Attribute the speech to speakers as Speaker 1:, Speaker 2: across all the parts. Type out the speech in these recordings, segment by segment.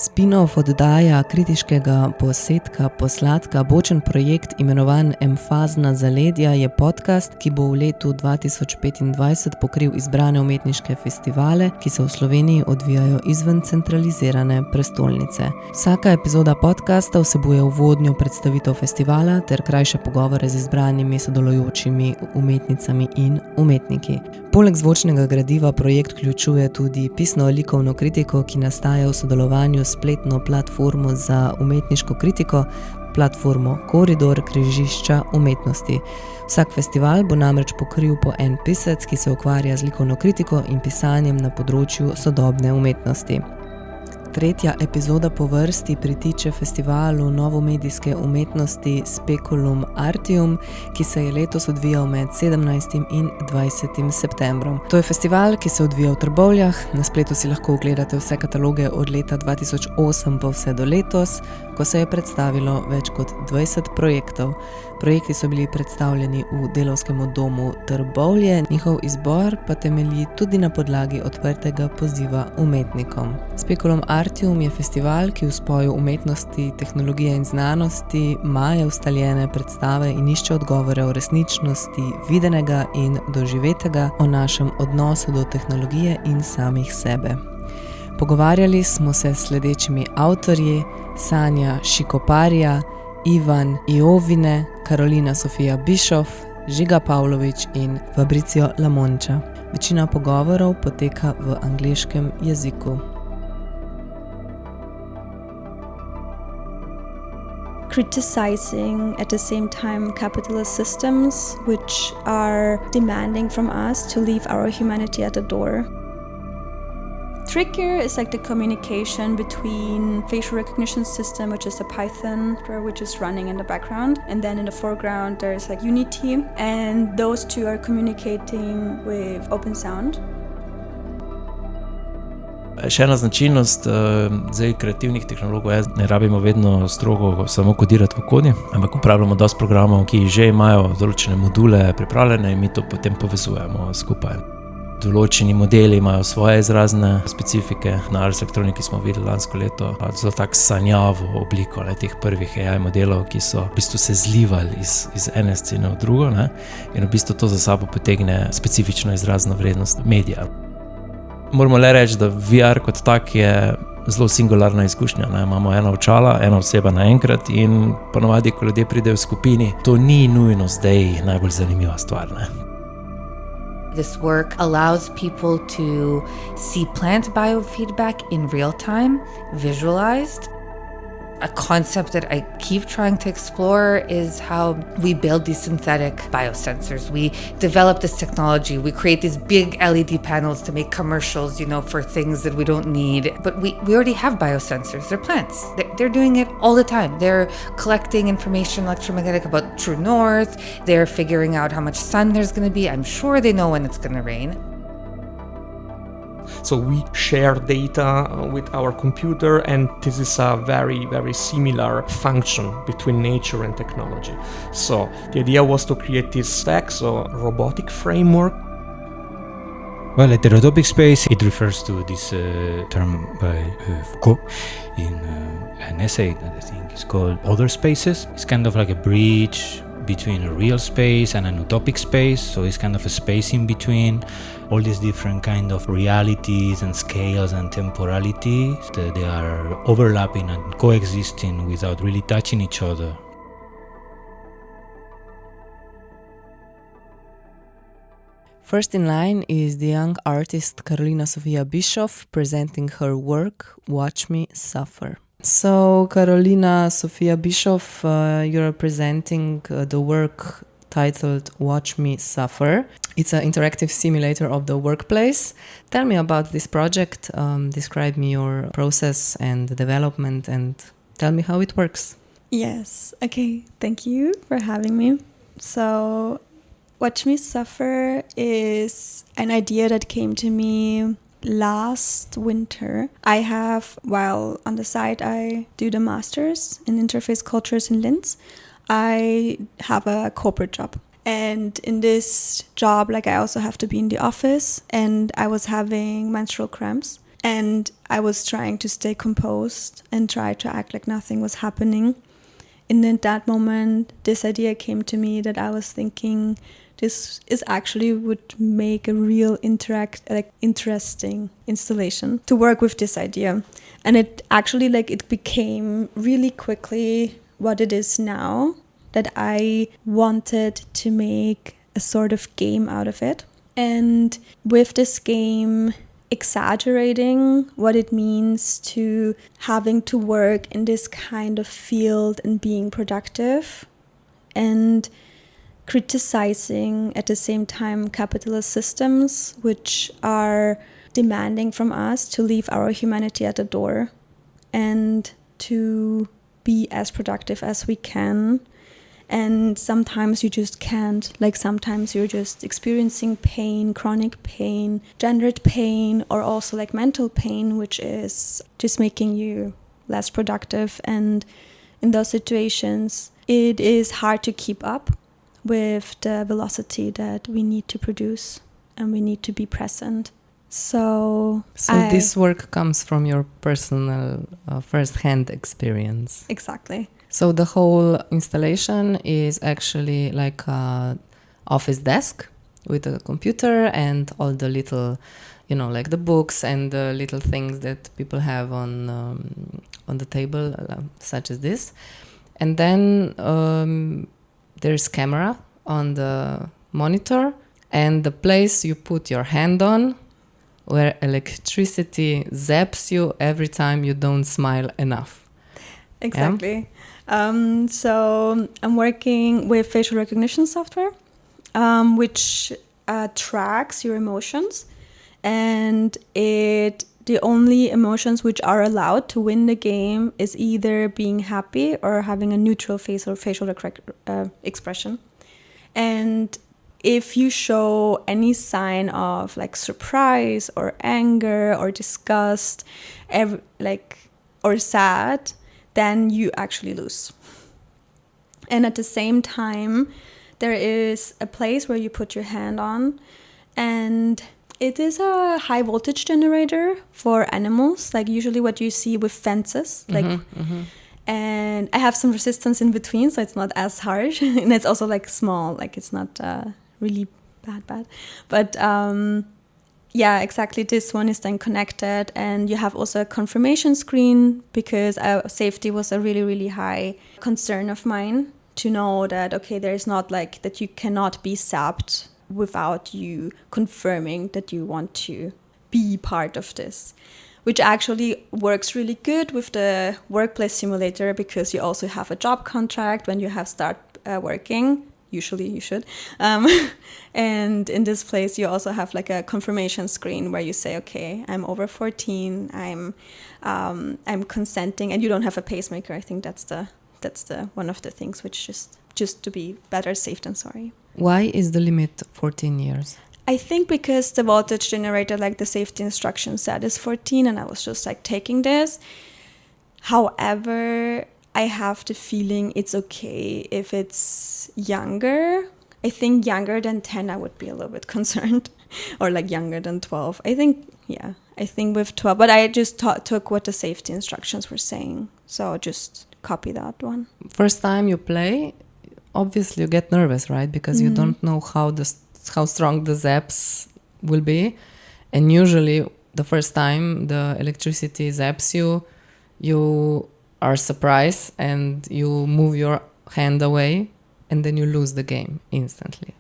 Speaker 1: Spinoff oddaja Kritiškega posetka posladka bočen projekt imenovan EMFAZNA ZALEDJA je podcast, ki bo v letu 2025 pokril izbrane umetniške festivale, ki se v Sloveniji odvijajo izven centralizirane prestolnice. Vsaka epizoda podcasta vsebuje uvodnjo predstavitev festivala ter krajše pogovore z izbranimi sodelujočimi umetnicami in umetniki. Poleg zvočnega gradiva projekt vključuje tudi pisno-likovno kritiko, ki nastaja v sodelovanju s spletno platformo za umetniško kritiko, platformo Koridor križišča umetnosti. Vsak festival bo namreč pokril po en pisec, ki se ukvarja z likovno kritiko in pisanjem na področju sodobne umetnosti. Tretja epizoda po vrsti pritiče festivalu novomedijske umetnosti SPECULUM ARTIUM, ki se je letos odvijal med 17. in 20. septembrom. To je festival, ki se odvija v Trbovljah. Na spletu si lahko ogledate vse kataloge od leta 2008 pa vse do letos, ko se je predstavilo več kot 20 projektov. Projekti so bili predstavljeni v Delavskem domu Trbovlje, njihov izbor pa temelji tudi na podlagi odprtega poziva umetnikom. SPECULUM ARTIUM je festival, ki v spoju umetnosti, tehnologije in znanosti maje ustaljene predstave in išče odgovore o resničnosti videnega in doživetega, o našem odnosu do tehnologije in samih sebe. Pogovarjali smo se s sledečimi avtorji: Sanja Šikoparija, Iovine, Karolina Sofija Bischof, Žiga Pavlovič in Fabricio Lamoncha. Večina pogovorov poteka v angleškem jeziku.
Speaker 2: Criticizing at the same time capitalist systems which are demanding from us to leave our humanity at the door. Trickier is like the communication between facial recognition system, which is a Python, which is running in the background, and then in the foreground there's like Unity, and those two are communicating with open sound.
Speaker 3: Še ena značilnost kreativnih tehnologov je, ne rabimo vedno strogo samo kodirati v kodi, ampak uporabljamo dosti programov, ki že imajo določene module pripravljene in mi to potem povezujemo skupaj. Določeni modeli imajo svoje izrazne specifike. Na Ars Electroniki smo videli lansko leto zelo tak sanjavo obliko teh prvih AI modelov, ki so v bistvu se zlivali iz ene scene v drugo, in v bistvu to za sabo potegne specifično izrazno vrednost medija. Moramo le reči, da VR kot tak je zelo singularna izkušnja. Imamo ena očala, ena oseba naenkrat in ponavadi, ko ljudje pridejo v skupini, to ni nujno zdaj najbolj zanimiva stvar.
Speaker 4: This work allows people to see plant biofeedback in real time, visualized. A concept that I keep trying to explore is how we build these synthetic biosensors. We develop this technology, we create these big LED panels to make commercials, for things that we don't need. But we already have biosensors, they're plants. They're doing it all the time. They're collecting information electromagnetic about true north, they're figuring out how much sun there's going to be. I'm sure they know when it's going to rain.
Speaker 5: So we share data with our computer, and this is a very, very similar function between nature and technology. So the idea was to create this stack, so robotic framework.
Speaker 6: Well, at the robotic space, it refers to this term by Foucault in an essay that I think is called Other Spaces. It's kind of like a bridge between a real space and an utopic space, so it's kind of a space in between all these different kind of realities and scales and temporalities that they are overlapping and coexisting without really touching each other.
Speaker 1: First in line is the young artist Karolina Sofija Bischof presenting her work, Watch Me Suffer. So, Karolina Sofija Bischof, you're presenting the work titled Watch Me Suffer. It's an interactive simulator of the workplace. Tell me about this project, describe me your process and the development, and tell me how it works.
Speaker 2: Yes, okay, thank you for having me. So, Watch Me Suffer is an idea that came to me last winter. I have, while on the side I do the masters in interface cultures in Linz, I have a corporate job. And in this job, I also have to be in the office, and I was having menstrual cramps. And I was trying to stay composed and try to act like nothing was happening. And in that moment, this idea came to me that I was thinking this is actually would make a real interesting installation to work with this idea. And it actually it became really quickly what it is now, that I wanted to make a sort of game out of it. And with this game, exaggerating what it means to having to work in this kind of field and being productive, and criticizing at the same time capitalist systems which are demanding from us to leave our humanity at the door and to be as productive as we can. And sometimes you just can't. Sometimes you're just experiencing pain, chronic pain, gendered pain, or also mental pain, which is just making you less productive. And in those situations, it is hard to keep up with the velocity that we need to produce, and we need to be present. So
Speaker 1: this work comes from your personal first-hand experience.
Speaker 2: Exactly.
Speaker 1: So the whole installation is actually like an office desk with a computer and all the little, the books and the little things that people have on the table, such as this. And then there's camera on the monitor, and the place you put your hand on, where electricity zaps you every time you don't smile enough.
Speaker 2: Exactly.
Speaker 1: Yeah?
Speaker 2: So I'm working with facial recognition software, which tracks your emotions, and the only emotions which are allowed to win the game is either being happy or having a neutral face or facial expression. And if you show any sign of surprise or anger or disgust, or sad, then you actually lose. And at the same time, there is a place where you put your hand on, and it is a high voltage generator for animals, usually what you see with fences. And I have some resistance in between, so it's not as harsh. And it's also small, it's not really bad. But yeah, exactly. This one is then connected, and you have also a confirmation screen, because safety was a really, really high concern of mine, to know that, okay, there's not that you cannot be zapped without you confirming that you want to be part of this, which actually works really good with the workplace simulator, because you also have a job contract when you have start working. Usually you should. And in this place, you also have a confirmation screen where you say, okay, I'm over 14, I'm consenting, and you don't have a pacemaker. I think that's the one of the things which just to be better safe than sorry.
Speaker 1: Why is the limit 14 years?
Speaker 2: I think because the voltage generator, the safety instruction said, is 14, and I was just taking this. However, I have the feeling it's okay if it's younger. I think younger than 10, I would be a little bit concerned. Or younger than 12. I think with 12. But I just took what the safety instructions were saying. So just copy that one.
Speaker 1: First time you play, obviously you get nervous, right? Because you don't know how strong the zaps will be. And usually the first time the electricity zaps you, you are surprised and you move your hand away, and then you lose the game instantly.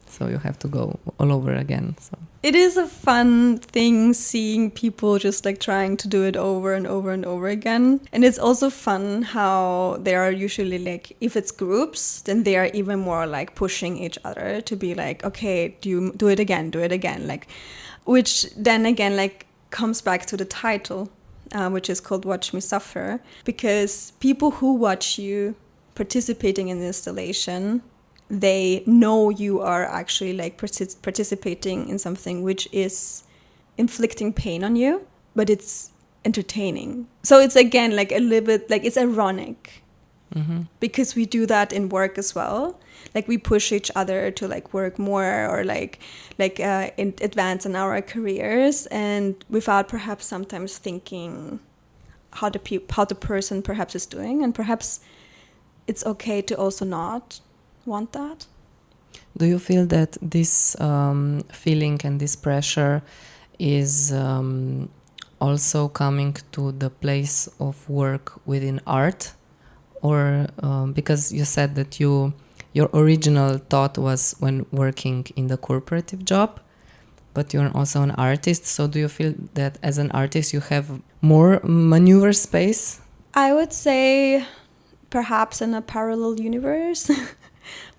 Speaker 1: So you have to go all over again. So
Speaker 2: it is a fun thing seeing people just trying to do it over and over and over again. And it's also fun how they are usually if it's groups, then they are even more pushing each other to be okay, do it again, which then again comes back to the title. Which is called Watch Me Suffer, because people who watch you participating in the installation, they know you are actually participating in something which is inflicting pain on you, but it's entertaining. So it's again a little bit it's ironic. because we do that in work as well. Like we push each other to like work more or advance in our careers, and without perhaps sometimes thinking how the person perhaps is doing, and perhaps it's okay to also not want that.
Speaker 1: Do you feel that this feeling and this pressure is also coming to the place of work within art? Or because you said that your original thought was when working in the corporative job, but you're also an artist. So do you feel that as an artist you have more maneuver space?
Speaker 2: I would say perhaps in a parallel universe.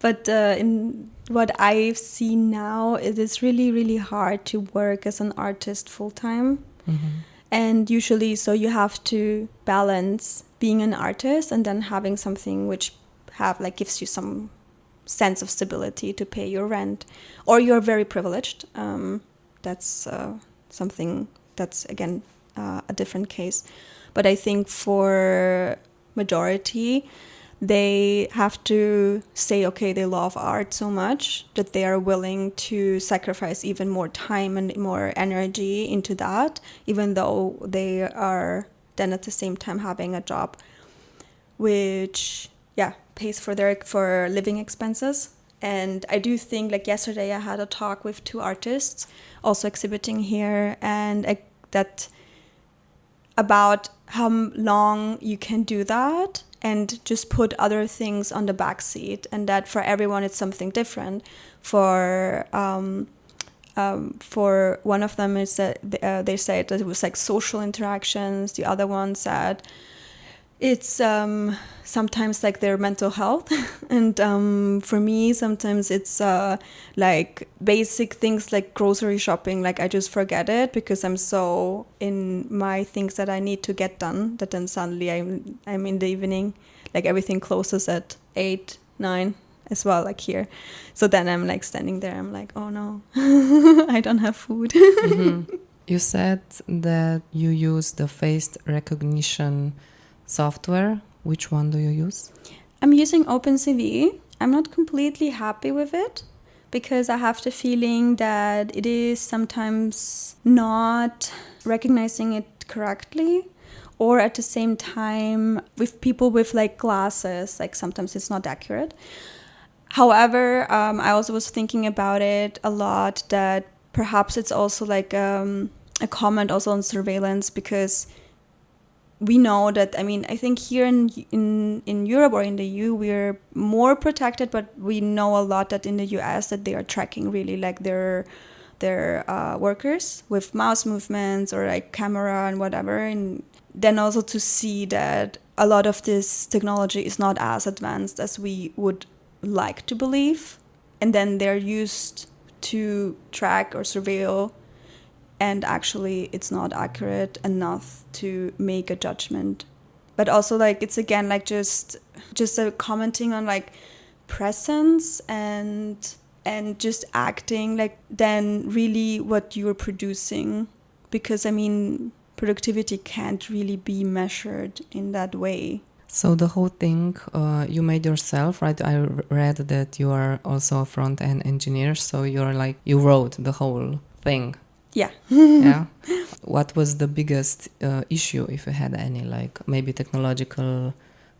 Speaker 2: But in what I've seen now, it is really, really hard to work as an artist full time. And usually, so you have to balance being an artist and then having something which gives you some sense of stability to pay your rent, or you're very privileged. That's something that's again a different case. But I think for majority, they have to say, okay, they love art so much that they are willing to sacrifice even more time and more energy into that, even though they are then at the same time having a job which pays for living expenses. And I do think, like yesterday I had a talk with 2 artists also exhibiting here, and that about how long you can do that and just put other things on the back seat, and that for everyone it's something different. For one of them is that they said that it was like social interactions. The other one said it's sometimes like their mental health, and for me sometimes it's like basic things like grocery shopping. Like I just forget it because I'm so in my things that I need to get done that then suddenly I'm in the evening, like everything closes at 8, 9 as well, like here. So then I'm like standing there, I'm like, oh no, I don't have food.
Speaker 1: You said that you use the face recognition software. Which one do you use?
Speaker 2: I'm using OpenCV. I'm not completely happy with it because I have the feeling that it is sometimes not recognizing it correctly, or at the same time with people with like glasses, like sometimes it's not accurate. However, I also was thinking about it a lot, that perhaps it's also like a comment also on surveillance, because we know that, I think here in Europe or in the EU, we're more protected, but we know a lot that in the US that they are tracking really like their workers with mouse movements or like camera and whatever. And then also to see that a lot of this technology is not as advanced as we would like to believe. And then they're used to track or surveil, and actually it's not accurate enough to make a judgment. But also like it's again like just commenting on like presence and just acting like then really what you're producing, because productivity can't really be measured in that way.
Speaker 1: So the whole thing you made yourself, right? I read that you are also a front-end engineer, so you wrote the whole thing.
Speaker 2: Yeah.
Speaker 1: Yeah. What was the biggest issue, if you had any, like maybe technological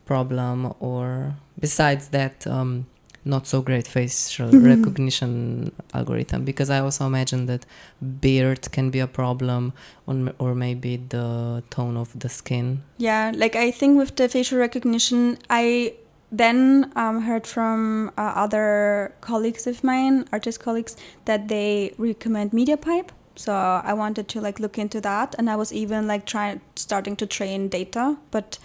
Speaker 1: problem, or besides that not so great facial recognition algorithm? Because I also imagine that beard can be a problem, or maybe the tone of the skin.
Speaker 2: Yeah, like I think with the facial recognition, I then heard from other colleagues of mine, artist colleagues, that they recommend MediaPipe. So I wanted to like look into that, and I was even like starting to train data, but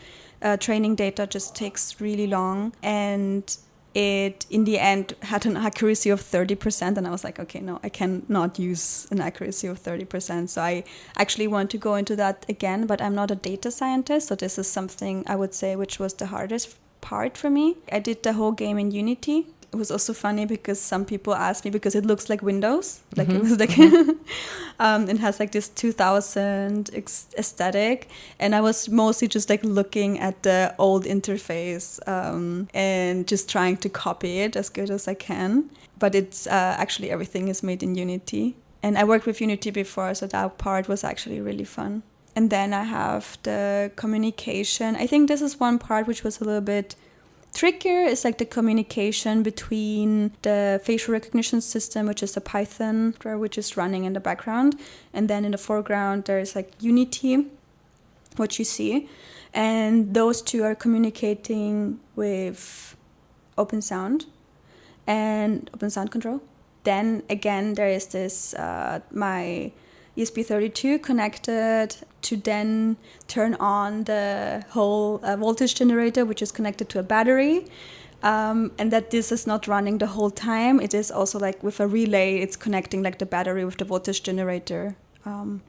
Speaker 2: training data just takes really long, and it in the end had an accuracy of 30%, and I was like, okay, no, I cannot use an accuracy of 30%. So I actually want to go into that again, but I'm not a data scientist, so this is something I would say which was the hardest part for me. I did the whole game in Unity, it was also funny because some people asked me, because it looks like Windows, like it was like it has like this 2000 aesthetic, and I was mostly just like looking at the old interface and just trying to copy it as good as I can. But it's actually everything is made in Unity, and I worked with Unity before, so that part was actually really fun. And then I have the communication. I think this is one part which was a little bit trickier. It's like the communication between the facial recognition system, which is a Python, which is running in the background. And then in the foreground, there's like Unity, what you see. And those two are communicating with Open Sound and Open Sound Control. Then again, there is this, my ESP32 connected to then turn on the whole voltage generator, which is connected to a battery, and that this is not running the whole time. It is also like with a relay, it's connecting like the battery with the voltage generator.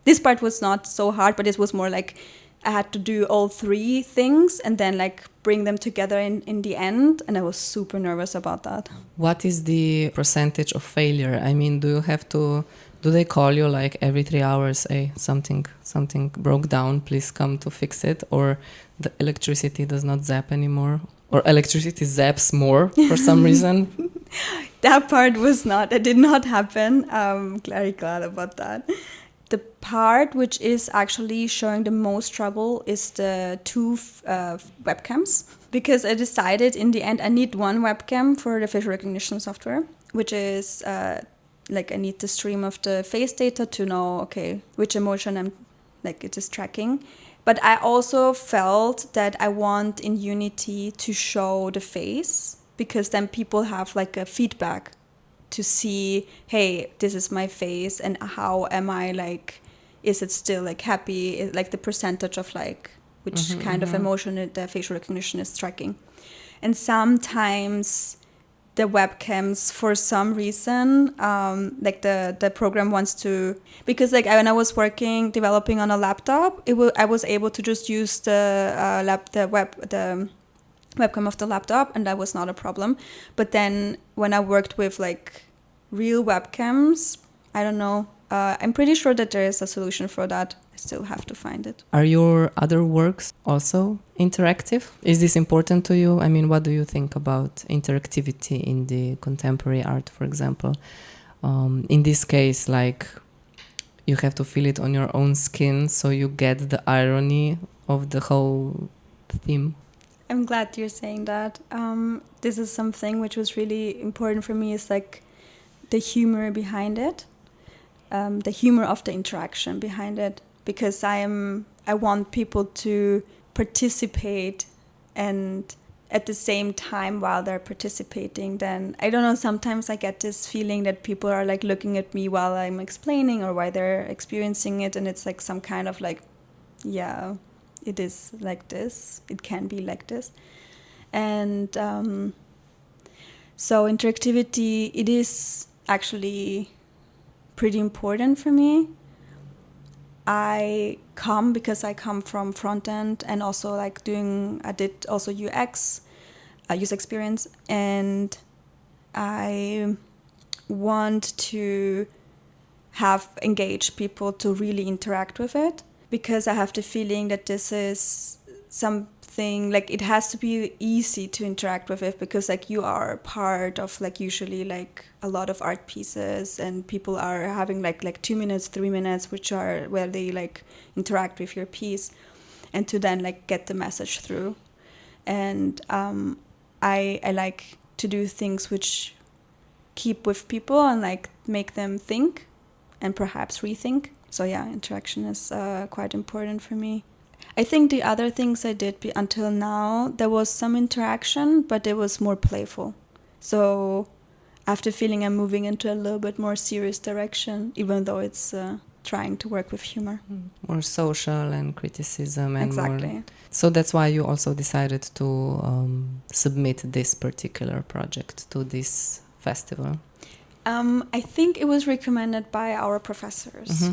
Speaker 2: This part was not so hard, but it was more like I had to do all three things and then like bring them together in the end, and I was super nervous about that.
Speaker 1: What is the percentage of failure? I mean, do they call you like every 3 hours, hey, something broke down, please come to fix it? Or the electricity does not zap anymore? Or electricity zaps more for some reason?
Speaker 2: That part did not happen. I'm very glad about that. The part which is actually showing the most trouble is the two webcams. Because I decided in the end I need one webcam for the facial recognition software, which is... like I need the stream of the face data to know, okay, which emotion it is tracking. But I also felt that I want in Unity to show the face, because then people have like a feedback to see, hey, this is my face, and how am I like, is it still like happy, like the percentage of like which kind of emotion the facial recognition is tracking. And sometimes the webcams, for some reason, like the program wants to, because like when I was developing on a laptop, I was able to just use the webcam of the laptop, and that was not a problem. But then when I worked with like real webcams, I don't know. I'm pretty sure that there is a solution for that. I still have to find it.
Speaker 1: Are your other works also interactive? Is this important to you? I mean, what do you think about interactivity in the contemporary art, for example? In this case, like, you have to feel it on your own skin, so you get the irony of the whole theme.
Speaker 2: I'm glad you're saying that. This is something which was really important for me, is like the humor behind it. The humor of the interaction behind it, because I want people to participate, and at the same time while they're participating, then I don't know, sometimes I get this feeling that people are like looking at me while I'm explaining or while they're experiencing it, and it's like some kind of like, yeah, it is like this, it can be like this. And so interactivity, it is actually pretty important for me. Because I come from front end, and also like I did also UX, user experience, and I want to have engaged people to really interact with it, because I have the feeling that this is something like it has to be easy to interact with it, because like you are part of like usually like a lot of art pieces, and people are having like 2 minutes, 3 minutes, which are where they like interact with your piece, and to then like get the message through. And I like to do things which keep with people and like make them think and perhaps rethink. So yeah, interaction is quite important for me. I think the other things I did until now, there was some interaction, but it was more playful. So I have the feeling I'm moving into a little bit more serious direction, even though it's trying to work with humor.
Speaker 1: More social and criticism. And
Speaker 2: exactly.
Speaker 1: More. So that's why you also decided to submit this particular project to this festival.
Speaker 2: I think it was recommended by our professors.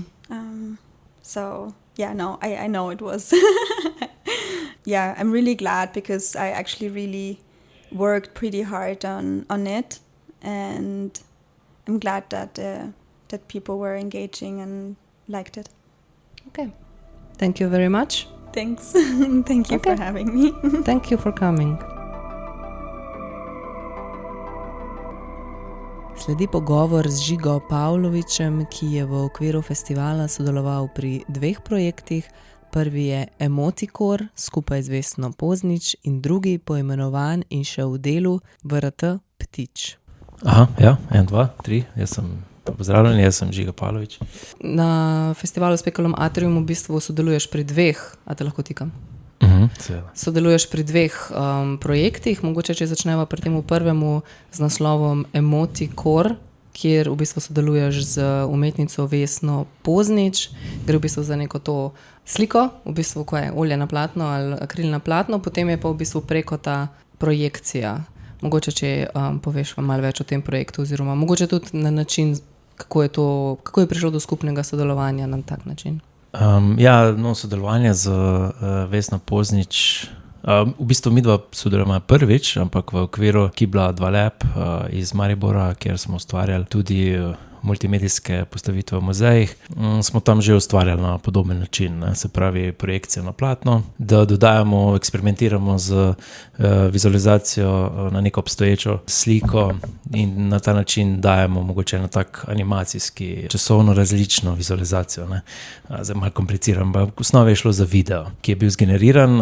Speaker 2: So yeah, no, I know it was. Yeah, I'm really glad, because I actually really worked pretty hard on it, and I'm glad that people were engaging and liked it.
Speaker 1: Okay. Thank you very much.
Speaker 2: Thanks. Thank you for having me.
Speaker 1: Thank you for coming. Sledi pogovor z Žigo Pavlovičem, ki je v okviru festivala sodeloval pri 2 projektih. Prvi je Emotikor skupaj z Vesno Poznič in drugi poimenovan in še v delu VRT Ptič.
Speaker 3: Aha, ja, 1, 2, 3, pozdravljen, jaz sem Žiga Pavlovič.
Speaker 1: Na festivalu SPECULUM ARTIUM v bistvu sodeluješ pri 2, a te lahko tikam?
Speaker 3: Seveda.
Speaker 1: Sodeluješ pri 2 projektih, mogoče če začneva pri tem prvemu z naslovom Emotikor, kjer v bistvu sodeluješ z umetnico Vesno Poznič. Gre v bistvu za neko to sliko, v bistvu ko je olje na platno ali akril na platno, potem je pa v bistvu preko ta projekcija. Mogoče če poveš malo več o tem projektu oziroma mogoče tudi na način, kako je prišlo do skupnega sodelovanja na tak način.
Speaker 3: Sodelovanje z Vesno Poznič, v bistvu midva sodelujemo prvič, ampak v okviru 𝐒𝐚𝐳 𝐈𝐯𝐚 iz Maribora, kjer smo ustvarjali tudi multimedijske postavitve v muzejih, smo tam že ustvarjali na podoben način, se pravi projekcijo na platno, da dodajamo, eksperimentiramo z vizualizacijo na neko obstoječo sliko in na ta način dajemo mogoče na tak animacijski, časovno različno vizualizacijo. Zdaj malo kompliciram, ampak v osnovi je šlo za video, ki je bil zgeneriran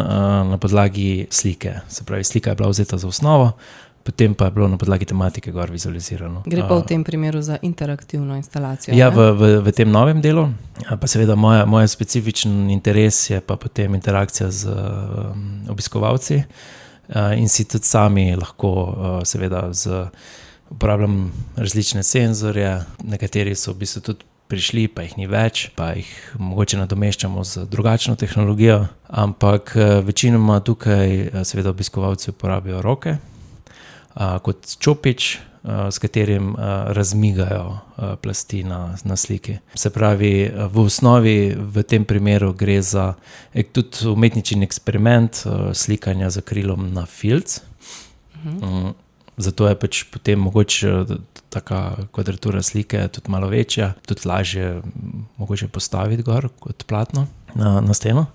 Speaker 3: na podlagi slike. Se pravi, slika je bila vzeta za osnovo, potem pa je bilo na podlagi tematike gor vizualizirano.
Speaker 1: Gre pa v tem primeru za interaktivno instalacijo.
Speaker 3: Ja, v tem novem delu. Pa seveda moj specifičen interes je pa potem interakcija z obiskovalci in si tudi sami lahko seveda uporabljam različne senzorje, nekateri so v bistvu tudi prišli, pa jih ni več, pa jih mogoče nadomeščamo z drugačno tehnologijo, ampak večinoma tukaj seveda obiskovalci uporabijo roke kot čopič, s katerim razmigajo plasti na sliki. Se pravi, v osnovi v tem primeru gre za tudi umetničin eksperiment slikanja z akrilom na filc. Zato je pač potem mogoče taka kvadratura slike tudi malo večja, tudi lažje mogoče postaviti gor kot platno na steno.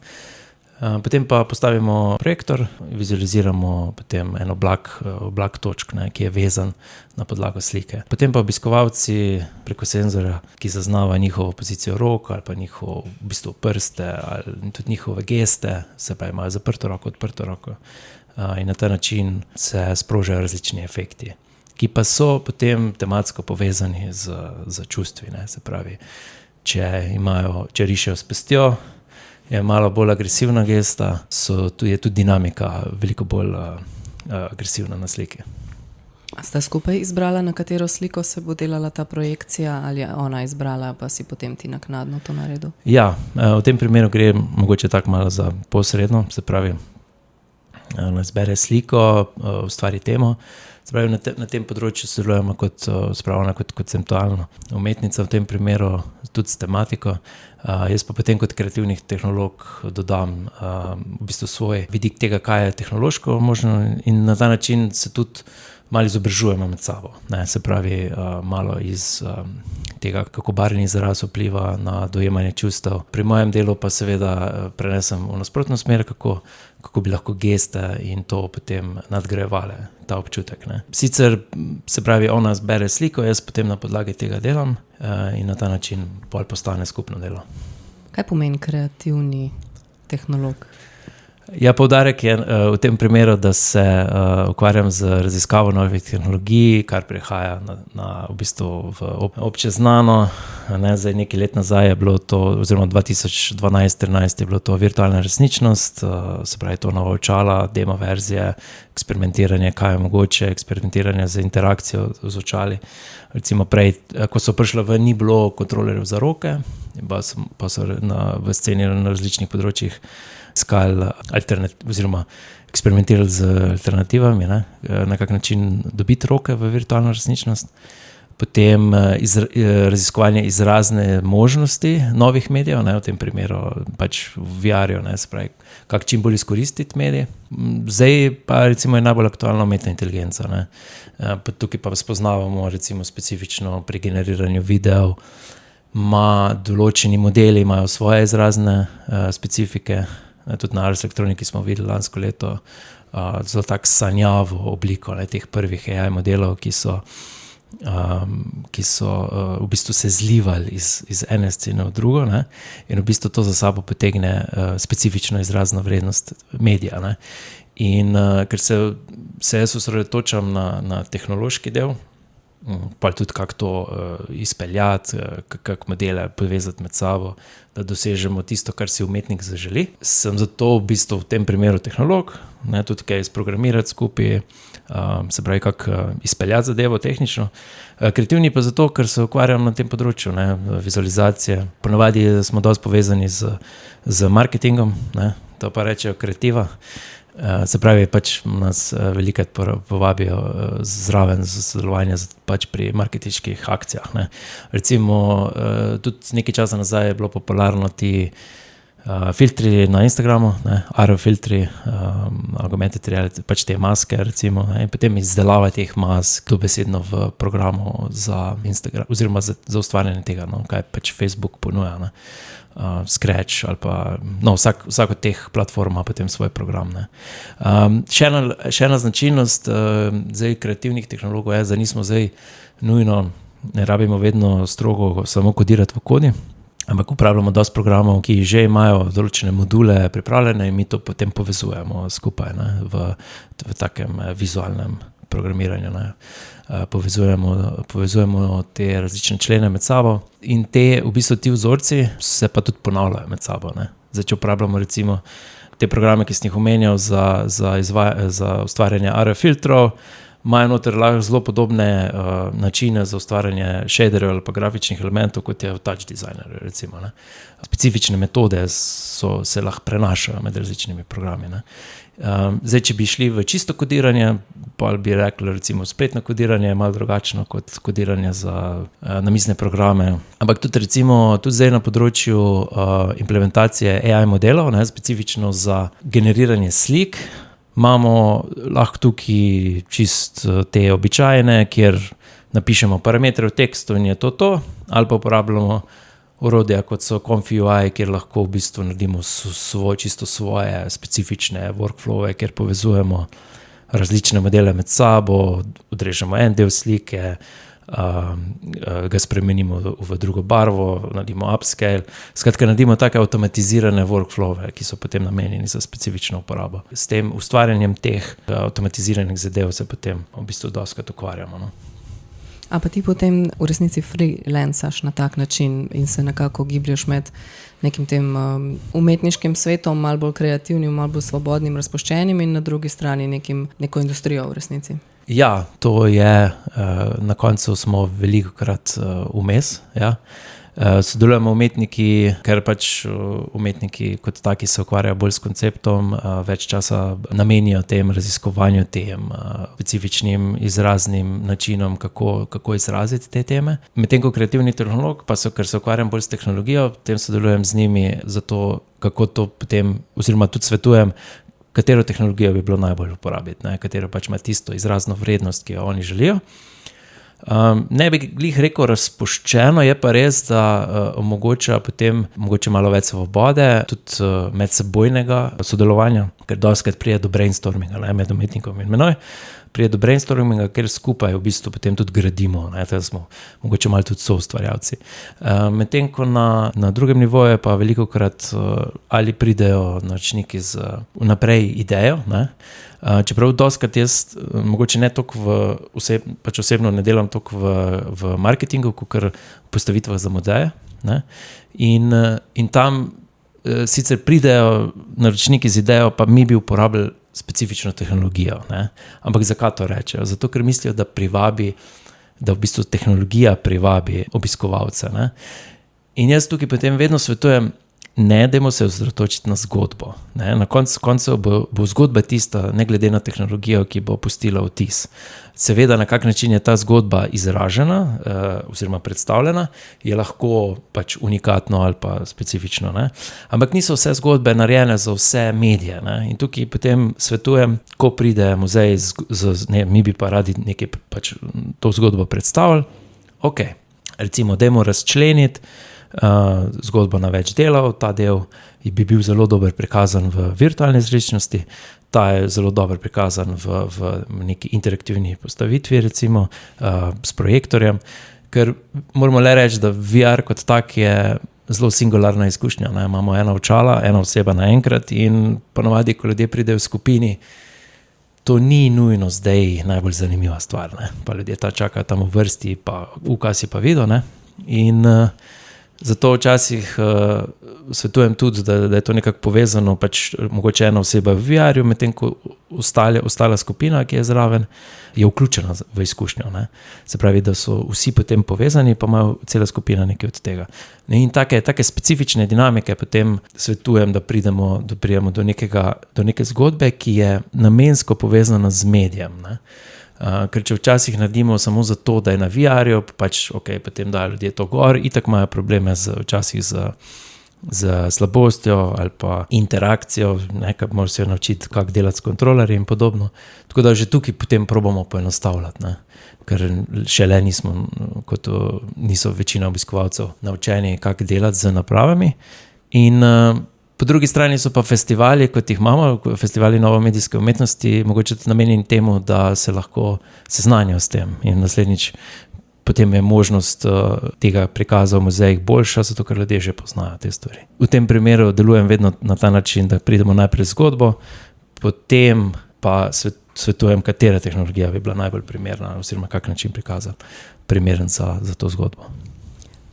Speaker 3: Potem pa postavimo projektor, vizualiziramo potem en oblak točk, ki je vezan na podlago slike. Potem pa obiskovalci preko senzorja, ki zaznava njihovo pozicijo rok ali pa njihovo v bistvu prste ali tudi njihove geste, se pa imajo zaprto roko, odprto roko. In na ta način se sprožajo različni efekti, ki pa so potem tematsko povezani z čustvi. Se pravi, če rišejo s pestjo, je malo bolj agresivna gesta, je tudi dinamika veliko bolj agresivna na sliki.
Speaker 1: A sta skupaj izbrala, na katero sliko se bo delala ta projekcija, ali je ona izbrala, pa si potem ti naknadno to naredil?
Speaker 3: Ja, v tem primeru gre mogoče tako malo za posredno, se pravi, izbere sliko, ustvari temo. Se pravi, na tem področju sodelujemo kot konceptualna umetnica, v tem primeru tudi s tematiko. Jaz pa potem kot kreativni tehnolog dodam v bistvu svoj vidik tega, kaj je tehnološko možno, in na ta način se tudi malo izobražujemo med sabo. Se pravi, malo iz tega, kako barvni izraz vpliva na dojemanje čustev. Pri mojem delu pa seveda prenesem v nasprotno smer, kako bi lahko geste in to potem nadgrajevale ta občutek. Sicer, se pravi, ona zbere sliko, jaz potem na podlagi tega delam in na ta način pol postane skupno delo.
Speaker 1: Kaj pomeni kreativni tehnolog?
Speaker 3: Ja, poudarek je v tem primeru, da se ukvarjam z raziskavo novih tehnologij, kar prihaja v bistvu v obče znano. Zdaj nekaj let nazaj je bilo to, oziroma 2012-2013 je bilo to virtualna resničnost, se pravi to nova očala, demo verzije, eksperimentiranje, kaj je mogoče, eksperimentiranje z interakcijo z očali. Recimo prej, ko so prišle ven, ni bilo kontrolerjev za roke, pa so v sceni na različnih področjih iskali oziroma eksperimentirali z alternativami, na kak način dobiti roke v virtualno resničnost. potem raziskovanje izrazne možnosti novih medijev, v tem primeru pač v VR-ju, se pravi, kako čim bolj izkoristiti medije. Zdaj pa recimo je najbolj aktualna umetna inteligenca. Tukaj pa spoznavamo recimo specifično pri generiranju videov, določeni modeli imajo svoje izrazne specifike, tudi na Ars Electroniki smo videli lansko leto zelo tak sanjavo obliko teh prvih AI modelov, ki so v bistvu se zlivali iz ene scene v drugo, in v bistvu to za sabo potegne specifično izrazno vrednost medija. In ker se jaz osredotočam na tehnološki del, pa tudi kako to izpeljati, kako modele povezati med sabo, da dosežemo tisto, kar si umetnik zaželi. Sem zato v bistvu v tem primeru tehnolog, tudi kaj izprogramirati skupaj, se pravi, kako izpeljati zadevo tehnično. Kreativni pa zato, ker se ukvarjam na tem področju, vizualizacije. Ponavadi smo dosti povezani z marketingom, to pa rečejo kreativa. Se pravi, pač nas velikrat povabijo zraven za sodelovanje pač pri marketinških akcijah. Recimo, tudi nekaj časa nazaj je bilo popularno ti filtri na Instagramu, AR filtri, augmented reality, pač te maske recimo, in potem izdelava teh mask dobesedno v programu za Instagram, oziroma za ustvarjanje tega, kaj pač Facebook ponuja, Scratch ali pa, vsak od teh platform ima potem svoj program. Še ena značilnost zdaj kreativnih tehnologov je, da nismo zdaj nujno, ne rabimo vedno strogo samo kodirati v kodi, ampak uporabljamo dosti programov, ki že imajo določene module pripravljene in mi to potem povezujemo skupaj v takem vizualnem programiranju. Povezujemo te različne člene med sabo in v bistvu ti vzorci se pa tudi ponavljajo med sabo. Zdaj, če uporabljamo recimo te programe, ki sem jih omenjal za ustvarjanje AR filtrov, imajo noter lahko zelo podobne načine za ustvarjanje shaderjev ali pa grafičnih elementov, kot je v touch designerju recimo. Specifične metode se lahko prenašajo med različnimi programi. Zdaj, če bi šli v čisto kodiranje, pa bi rekli recimo spletno kodiranje je malo drugačno kot kodiranje za namizne programe. Ampak tudi recimo, tudi zdaj na področju implementacije AI modelov, specifično za generiranje slik, imamo lahko tukaj čist te običajne, kjer napišemo parametre v tekstu in je to, ali pa uporabljamo orodja, kot so 𝐒𝐚𝐲, kjer lahko v bistvu naredimo čisto svoje specifične workflowe, kjer povezujemo različne modele med sabo, odrežemo en del slike, ga spremenimo v drugo barvo, naredimo upscale. Skratka, naredimo take avtomatizirane workflowe, ki so potem namenjeni za specifično uporabo. S tem ustvarjanjem teh avtomatiziranih zadev se potem v bistvu dostikrat ukvarjamo.
Speaker 1: A pa ti potem v resnici freelancaš na tak način in se nekako giblješ med nekim tem umetniškim svetom, malo bolj kreativnim, malo bolj svobodnim, razpoščenim in na drugi strani neko industrijo v resnici?
Speaker 3: Ja, to je, na koncu smo velikokrat vmes, ja. Sodelujemo umetniki, ker pač umetniki kot taki se ukvarjajo bolj s konceptom, več časa namenijo tem raziskovanju tem specifičnim izraznim načinom, kako izraziti te teme. Medtem ko kreativni tehnolog, pa ker se ukvarjam bolj s tehnologijo, potem sodelujem z njimi zato, kako to potem, oziroma tudi svetujem, katero tehnologijo bi bilo najbolj uporabiti, katero pač ima tisto izrazno vrednost, ki jo oni želijo. Ne bi glih rekel razpoščeno, je pa res, da omogoča potem mogoče malo več svobode, tudi medsebojnega sodelovanja, ker dostikrat pride do brainstorminga med umetnikom in menoj. Pride do brainstorminga, ker skupaj v bistvu potem tudi gradimo, da smo mogoče malo tudi soustvarjalci. Medtem ko na drugem nivoju pa velikokrat ali pridejo naročniki z vnaprej idejo, čeprav dostikrat jaz mogoče ne toliko pač osebno ne delam toliko v marketingu, kakor v postavitvah za muzeje. In tam sicer pridejo naročniki z idejo, pa mi bi uporabljali specifično tehnologijo, ampak zakaj to rečejo? Zato, ker mislijo, da v bistvu tehnologija privabi obiskovalce. In jaz tukaj potem vedno svetujem, ne, dajmo se osredotočiti na zgodbo. Ne? Na koncu bo zgodba tista, ne glede na tehnologijo, ki bo pustila vtis. Seveda, na kak način je ta zgodba izražena oziroma predstavljena, je lahko pač unikatno ali pa specifično. Ne? Ampak niso vse zgodbe narejene za vse medije. Ne? In tukaj potem svetujem, ko pride muzej, mi bi pa radi nekaj pač to zgodbo predstavili. Ok, recimo, dajmo razčleniti zgodbo na več delov, ta del bi bil zelo dober prikazan v virtualni resničnosti, ta je zelo dober prikazan v neki interaktivni postavitvi, recimo s projektorjem, ker moramo le reči, da VR kot tak je zelo singularna izkušnja. Ne? Imamo ena očala, ena oseba naenkrat in ponavadi, ko ljudje pridejo v skupini, to ni nujno zdaj najbolj zanimiva stvar. Ne? Pa ljudje ta čakajo tam v vrsti, pa si pa videl, ne? In zato včasih svetujem tudi, da je to nekako povezano, pač mogoče ena oseba v VR-ju, medtem ko ostala skupina, ki je zraven, je vključena v izkušnjo. Ne? Se pravi, da so vsi potem povezani, pa imajo cela skupina nekaj od tega. In take specifične dinamike potem svetujem, da pridemo do neke zgodbe, ki je namensko povezana z medijem. Ne? Ker če včasih naredimo samo zato, da je na VR-ju, pač potem dajo ljudje to gor, itak imajo probleme včasih z slabostjo ali pa interakcijo, nekaj morajo se naučiti, kako delati s kontrolerji in podobno. Tako da že tukaj potem probamo poenostavljati, ne? Ker šele niso večina obiskovalcev naučeni, kako delati z napravami. In po drugi strani so pa festivali, kot jih imamo, festivali novomedijske umetnosti, mogoče tudi namenjeni temu, da se lahko seznanijo s tem. In naslednjič potem je možnost tega prikaza v muzejih boljša, zato ker ljudje že poznajo te stvari. V tem primeru delujem vedno na ta način, da pridemo najprej zgodbo, potem pa svetujem, katera tehnologija bi bila najbolj primerna oziroma kak način prikaza primeren za to zgodbo.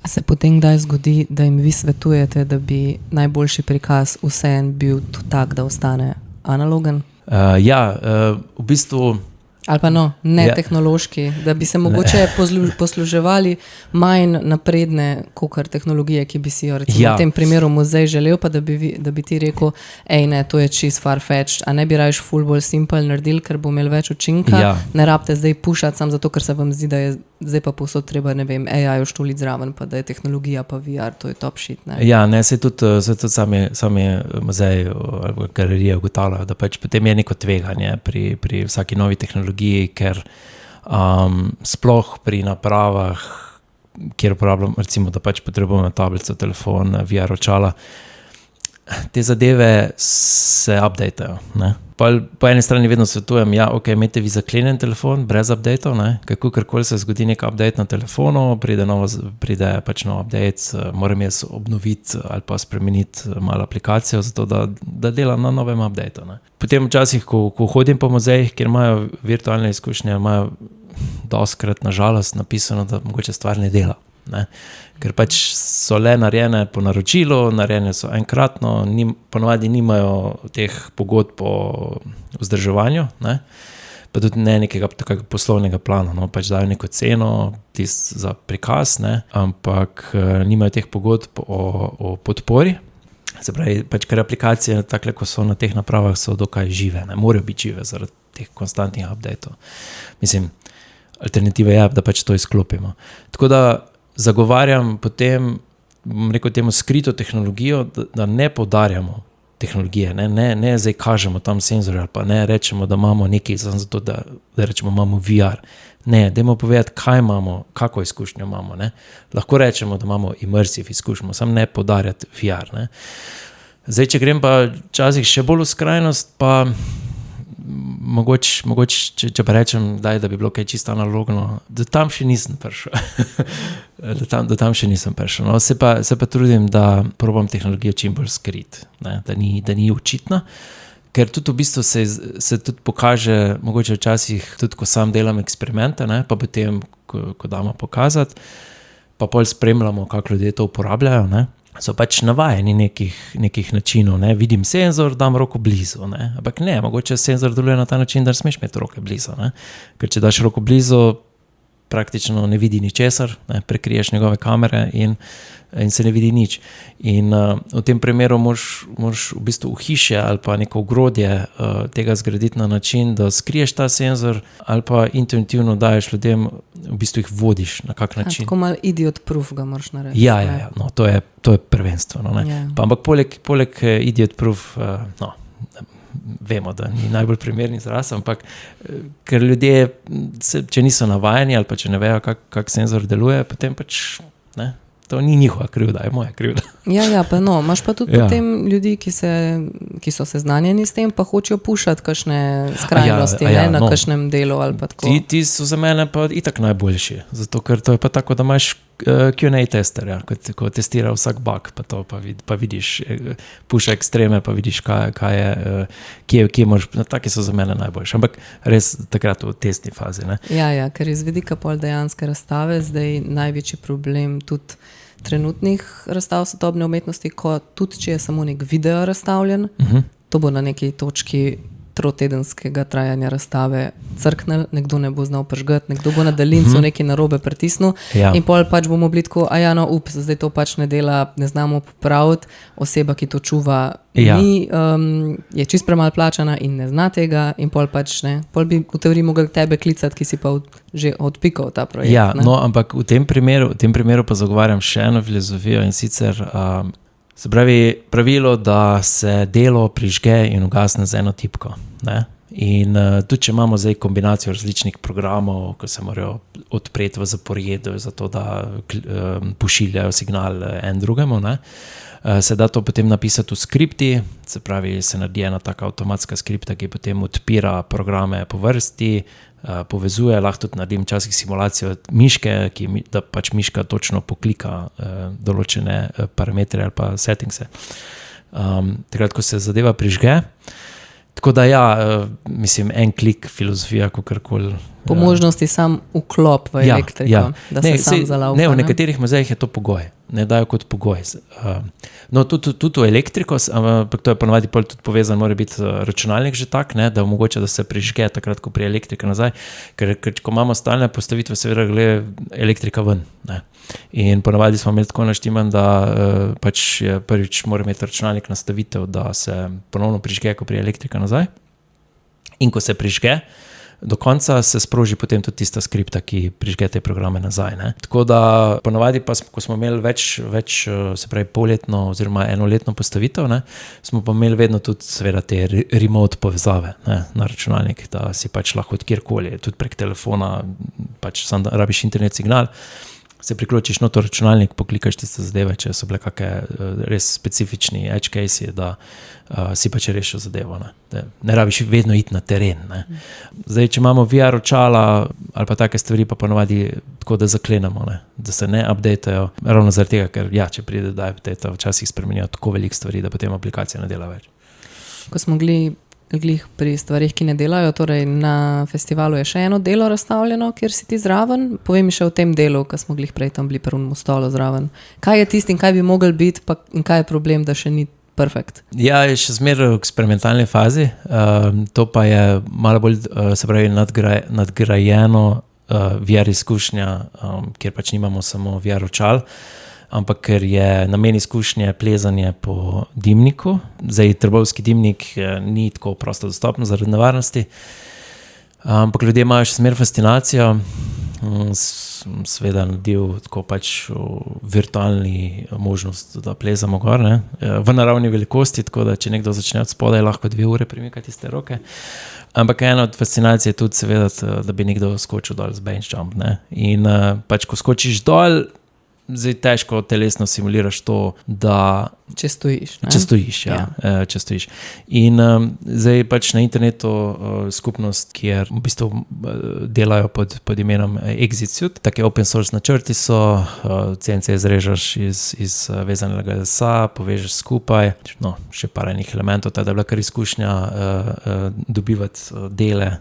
Speaker 1: A se potem kdaj zgodi, da jim vi svetujete, da bi najboljši prikaz vseeno bil tak, da ostane analogen?
Speaker 3: V bistvu
Speaker 1: ali pa ne tehnološki, da bi se mogoče posluževali manj napredne kakor tehnologije, ki bi si jo recimo v tem primeru muzej želel, pa da bi ti rekel, to je čist far-fetched, a ne bi rajš ful bolj simple naredil, ker bo imel več učinka, ne rabite zdaj pušati samo zato, ker se vam zdi, da je zdaj pa povsod treba, ne vem, AI štuliti zraven, pa da je tehnologija pa VR, to je top shit, ne?
Speaker 3: Se tudi sami muzeji ali galerije ugotavljajo, da pač potem je neko tveganje pri vsaki novi tehnologiji, ker sploh pri napravah, kjer uporabljam, recimo, da pač potrebujemo tablico, telefon, VR očala, te zadeve se updatejo, ne? Po eni strani vedno svetujem, imejte vi zaklenjen telefon, brez updateov, ne? Kakorkoli se zgodi nek update na telefonu, pride pač nov update, moram jaz obnoviti ali pa spremeniti malo aplikacijo, zato da delam na novem updateu, ne? Potem včasih, ko hodim po muzejih, kjer imajo virtualne izkušnje, imajo dostikrat na žalost napisano, da mogoče stvar ne dela, ne? Ker pač so le narejene po naročilu, narejene so enkratno, ponavadi nimajo teh pogodb o vzdrževanju, ne? Pa tudi ne nekega takega poslovnega plana, no? Pač dajo neko ceno za prikaz, ne? Ampak nimajo teh pogodb o podpori. Se pravi, pač ker aplikacije takle, ko so na teh napravah, so dokaj žive, ne? Morajo biti žive zaradi teh konstantnih updateov. Mislim, alternativa je, da pač to izklopimo. Tako da zagovarjam potem, rekel temu, skrito tehnologijo, da ne poudarjamo tehnologije, ne zdaj kažemo tam senzorje ali pa ne rečemo, da imamo nekaj, zato da rečemo, imamo VR. Ne, dajmo povedati, kaj imamo, kako izkušnjo imamo, ne. Lahko rečemo, da imamo immersive izkušnjo, samo ne poudarjati VR, ne. Zdaj, če grem pa včasih še bolj v skrajnost, pa mogoče, če pa rečem, da bi bilo kaj čisto analogno, da tam še nisem prišel. Da tam še nisem prišel. No, se pa trudim, da probam tehnologijo čim bolj skriti, ne, da ni očitna, ker tudi v bistvu se tudi pokaže, mogoče včasih tudi, ko sam delam eksperimente, ne, pa potem, ko damo pokazati, pa pol spremljamo, kako ljudje to uporabljajo, ne. So pač navajeni nekih načinov, ne, vidim senzor, dam roko blizu, ne, ampak ne, mogoče senzor deluje na ta način, da smeš imeti roke blizu, ne, ker če daš roko blizu, praktično ne vidi ničesar, ne, prekriješ njegove kamere in se ne vidi nič. In v tem primeru moraš v bistvu v hiše ali pa neko ogrodje tega zgraditi na način, da skriješ ta senzor ali pa intuitivno daješ ljudem, v bistvu jih vodiš na kak način.
Speaker 1: Tako malo idiot proof ga moraš narediti.
Speaker 3: Ja, no, to je prvenstveno. Ne. Pa, ampak poleg idiot proof, vemo, da ni najbolj primerni izraz, ampak ker ljudje, če niso navajeni ali pa če ne vejo, kak senzor deluje, potem pač, ne, to ni njihova krivda, je moja krivda.
Speaker 1: Ja, pa no, imaš pa tudi potem ljudi, ki so seznanjeni s tem, pa hočejo pušati kakšne skrajnosti, na kakšnem delu ali pa tako.
Speaker 3: Ti so za mene pa itak najboljši, zato ker to je pa tako, da imaš Q&A tester, ko testira vsak bug, pa vidiš, puša ekstreme, pa vidiš, kaj je, kje moraš, taki so za mene najboljši, ampak res takrat v testni fazi. Ne?
Speaker 1: Ja, ker iz vidika pol dejanske razstave zdaj največji problem tudi trenutnih razstav sodobne umetnosti, ko tudi če je samo nek video razstavljen, to bo na neki točki trotedenskega trajanja razstave crknil, nekdo ne bo znal prižgati, nekdo bo na daljincu nekaj narobe pritisnil in pol pač bomo bili tako, zdaj to pač ne dela, ne znamo popraviti, oseba, ki to čuva, je čist premalo plačana in ne zna tega in pol pač ne, pol bi v teoriji mogel tebe klicati, ki si pa že odpikal ta projekt.
Speaker 3: Ja, no, ampak v tem primeru pa zagovarjam še eno filozofijo in sicer se pravi pravilo, da se delo prižge in ugasne z eno tipko. Ne? In tudi, če imamo zdaj kombinacijo različnih programov, ko se morajo odpreti v zaporedu, zato da pošiljajo signal en drugemu, ne? Se da to potem napisati v skripti, se pravi, se naredi ena taka avtomatska skripta, ki potem odpira programe po vrsti, povezuje, lahko tudi naredim včasih simulacijo miške, da pač miška točno poklika določene parametre ali pa settingse. Takrat, ko se zadeva prižge. Tako da mislim, en klik filozofija, kakorkoli.
Speaker 1: Po možnosti sam vklop v elektriko, da se sam zalavka.
Speaker 3: Ne, v nekaterih muzejih je to pogoj, ne dajo kot pogoj. No, tudi v elektriko, ampak to je ponovadi tudi povezano, mora biti računalnik že tak, ne, da omogoča, da se prižge takrat, ko prije elektrika nazaj, ker ko imamo stalne postavitve, seveda gre elektrika ven, ne. In ponovadi smo imeli tako naštiman, da pač prvič mora imeti računalnik nastavitev, da se ponovno prižge, ko prije elektrika nazaj. In ko se prižge, do konca se sproži potem tudi tista skripta, ki prižge te programe nazaj. Ne? Tako da ponovadi pa, ko smo imeli več se pravi polletno oziroma enoletno postavitev, ne, smo pa imeli vedno tudi seveda te remote povezave, ne, na računalnik, da si pač lahko od kjerkoli, tudi prek telefona, pač samo da rabiš internet signal, se priključiš noto računalnik, poklikaš tiste zadeve, če so bile kakšne res specifični edge case, da si pač rešil zadevo. Ne rabiš vedno iti na teren. Ne. Zdaj, če imamo VR očala ali pa take stvari, pa ponovadi tako, da zaklenemo, ne, da se ne updatejo, ravno zaradi tega, ker če pride do update, včasih spremenijo tako veliko stvari, da potem aplikacija ne dela več.
Speaker 1: Ko smo glih pri stvarih, ki ne delajo, torej na festivalu je še eno delo razstavljeno, kjer si ti zraven. Povej mi še o tem delu, ko smo glih prej tam bili pri unemu stolu zraven. Kaj je tisto in kaj bi mogel biti, pa in kaj je problem, da še ni perfekt? Ja,
Speaker 3: je še zmeraj v eksperimentalni fazi. To pa je malo bolj, se pravi, nadgrajeno VR izkušnja, kjer pač nimamo samo VR očal, ampak ker je namen izkušnje plezanje po dimniku. Zdaj, trbovski dimnik ni tako prosto dostopen zaradi nevarnosti, ampak ljudje imajo še zmeraj fascinacijo. Seveda naredil tako pač virtualni možnost, da plezamo gor, ne? V naravni velikosti, tako da če nekdo začne od spodaj, lahko 2 ure premikati tiste roke. Ampak ena od fascinacij je tudi seveda, da bi nekdo skočil dol z bench jump, ne? In pač, ko skočiš dol, zdaj težko telesno simuliraš to, da
Speaker 1: če stojiš.
Speaker 3: Če stojiš. In zdaj pač na internetu skupnost, kjer v bistvu delajo pod imenom 𝐒𝐚𝐧𝐣𝐚, take open source načrti so, CNC izrežeš iz vezanega lesa, povežeš skupaj, no, še par enih elementov, da je bila kar izkušnja dobivati dele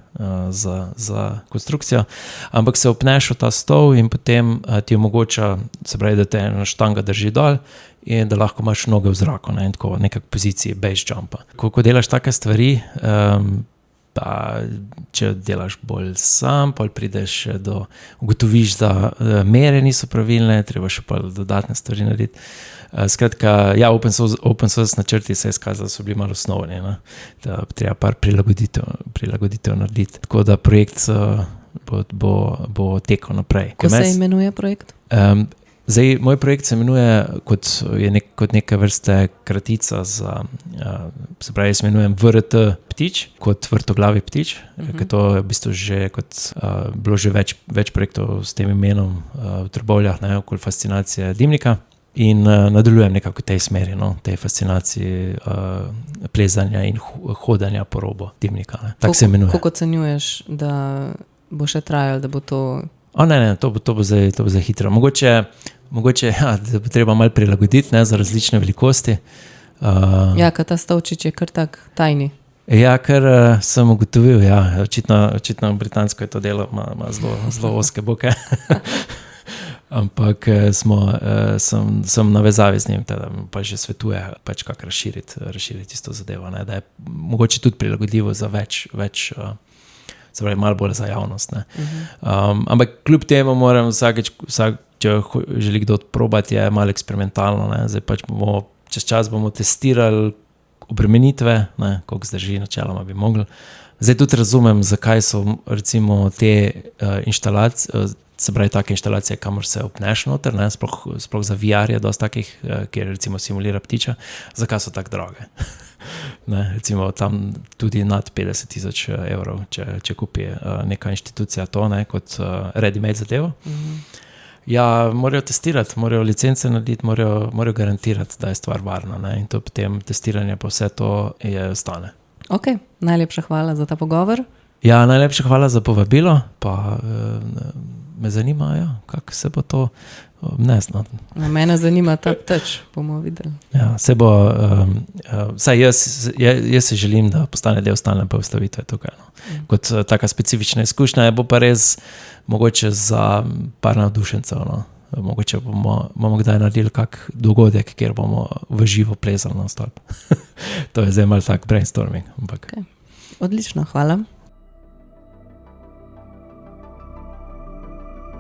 Speaker 3: za konstrukcijo, ampak se opneš v ta stol in potem ti omogoča, se pravi, da te ena štanga drži dol in da lahko imaš noge v zraku, ne, in tako v nekak poziciji base jumpa. Ko delaš take stvari, pa če delaš bolj sam, pol prideš ugotoviš, da mere niso pravilne, treba še pol dodatne stvari narediti. Skratka, ja, open source načrti se je izkazali, so bili malo osnovni, ne? Da treba par prilagoditev narediti. Tako da projekt bo tekel naprej.
Speaker 1: Kako se imenuje projekt?
Speaker 3: Zdaj, moj projekt se imenuje kot neke vrste kratica za, se pravi, jaz imenujem VRT ptič, kot vrtoglavi ptič, ker to je v bistvu že bilo že več projektov s tem imenom v Trbovljah, ne, okoli fascinacije dimnika. In nadaljujem nekako v tej smeri, no, tej fascinaciji plezanja in hodanja po robu dimnika. Tako se imenuje.
Speaker 1: Kako ocenjuješ, da bo še trajalo, da bo to...
Speaker 3: Ne, to bo zdaj hitro. Mogoče ja, da bo treba malo prilagoditi, ne, za različne velikosti.
Speaker 1: Ja, ker ta stolčič je kar tak tajni.
Speaker 3: Ja, ker sem ugotovil, ja, očitno britansko je to delo, ima zelo ozke boke. Ampak sem na vezavi z njim, teda pa že svetuje pač kako razširiti isto zadevo, ne, da je mogoče tudi prilagodljivo za več se pravi, malo bolj za javnost, ne. Ampak kljub temu moram vsak, če želi kdo probati, je malo eksperimentalno, ne. Zdaj pač čez čas bomo testirali obremenitve, ne, koliko zdrži, načeloma bi mogli. Zdaj tudi razumem, zakaj so recimo te inštalacije, se pravi, take inštalacije, kamor se opneš noter, ne, sploh za VR je dosti takih, kjer recimo simulira ptiča, zakaj so tako drage. Ne, recimo tam tudi nad 50,000 evrov, če kupi neka inštitucija to, ne, kot ready-made zadevo. Ja, morajo testirati, morajo licence narediti, morajo garantirati, da je stvar varna, ne, in to potem testiranje pa vse to stane.
Speaker 1: Ok, najlepša hvala za ta pogovor.
Speaker 3: Ja, najlepša hvala za povabilo, pa me zanima, ja, kako se bo to obneslo.
Speaker 1: Mene zanima ta ptič, bomo videli.
Speaker 3: Ja, se bo, saj jaz se želim, da postane del stalne postavitve tukaj, no. Kot taka specifična izkušnja, bo pa res mogoče za par navdušencev, no. Mogoče bomo kdaj naredili kak dogodek, kjer bomo v živo plezali na stolp. To je zdaj malo tak brainstorming. Ampak.
Speaker 1: Okay. Odlično, hvala.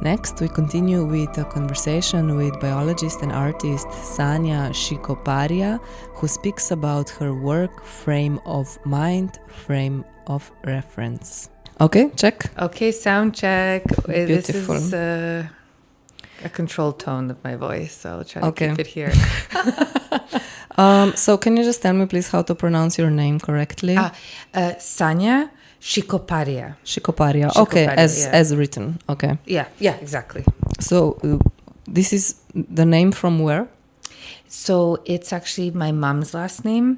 Speaker 1: Next, we continue with a conversation with biologist and artist Sanja Šikoparija, who speaks about her work, frame of mind, frame of reference. Okay, check.
Speaker 4: Okay, sound check.
Speaker 1: Beautiful.
Speaker 4: This is a controlled tone of my voice, so I'll try to keep it here.
Speaker 1: So can you just tell me, please, how to pronounce your name correctly?
Speaker 4: Sanja Šikoparija.
Speaker 1: Šikoparija. Okay, as written. Okay.
Speaker 4: Yeah, exactly.
Speaker 1: So this is the name from where?
Speaker 4: So it's actually my mom's last name.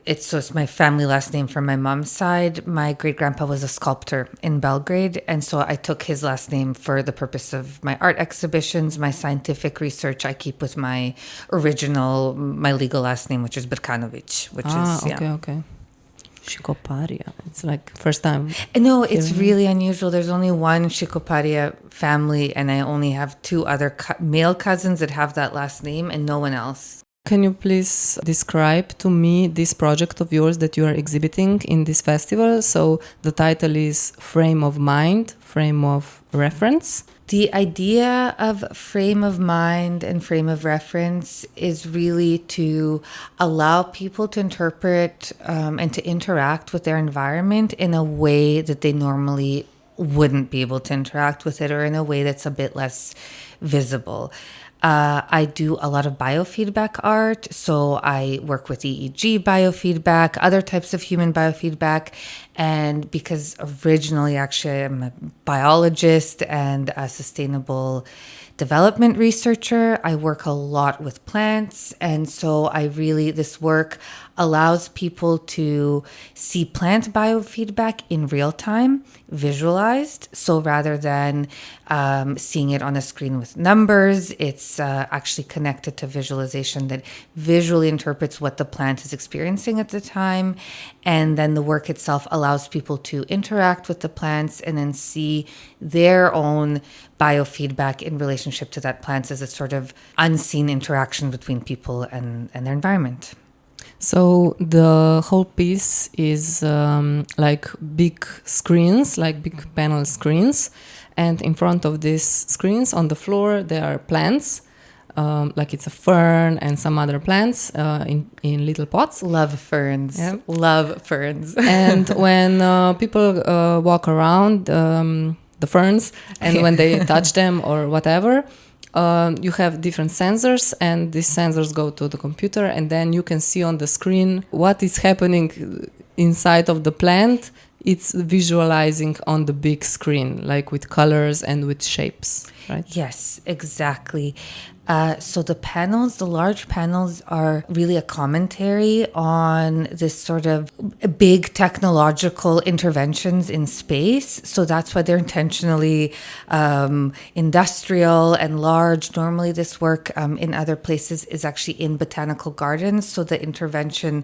Speaker 4: It's my family last name from my mom's side. My great-grandpa was a sculptor in Belgrade, and so I took his last name for the purpose of my art exhibitions, my scientific research. I keep with my legal last name, which is Brkanović, which is, yeah.
Speaker 1: Okay. Šikoparija. It's like first time.
Speaker 4: No, it's really unusual. There's only one Šikoparija family, and I only have two other male cousins that have that last name, and no one else.
Speaker 1: Can you please describe to me this project of yours that you are exhibiting in this festival? So the title is Frame of Mind, Frame of Reference.
Speaker 4: The idea of frame of mind and frame of reference is really to allow people to interpret and to interact with their environment in a way that they normally wouldn't be able to interact with it, or in a way that's a bit less visible. I do a lot of biofeedback art, so I work with EEG biofeedback, other types of human biofeedback, and because originally actually I'm a biologist and a sustainable development researcher, I work a lot with plants, and so this work allows people to see plant biofeedback in real time, visualized. So rather than seeing it on a screen with numbers, it's actually connected to visualization that visually interprets what the plant is experiencing at the time. And then the work itself allows people to interact with the plants and then see their own biofeedback in relationship to that plant as a sort of unseen interaction between people and their environment.
Speaker 1: So the whole piece is like big screens, like big panel screens. And in front of these screens on the floor, there are plants, like it's a fern and some other plants in little pots.
Speaker 4: Love ferns.
Speaker 1: Yeah.
Speaker 4: Love ferns.
Speaker 1: And when people walk around the ferns and when they touch them or whatever, you have different sensors, and these sensors go to the computer, and then you can see on the screen what is happening inside of the plant. It's visualizing on the big screen, like with colors and with shapes, right?
Speaker 4: Yes, exactly. So the panels, the large panels, are really a commentary on this sort of big technological interventions in space. So that's why they're intentionally industrial and large. Normally this work in other places is actually in botanical gardens. So the intervention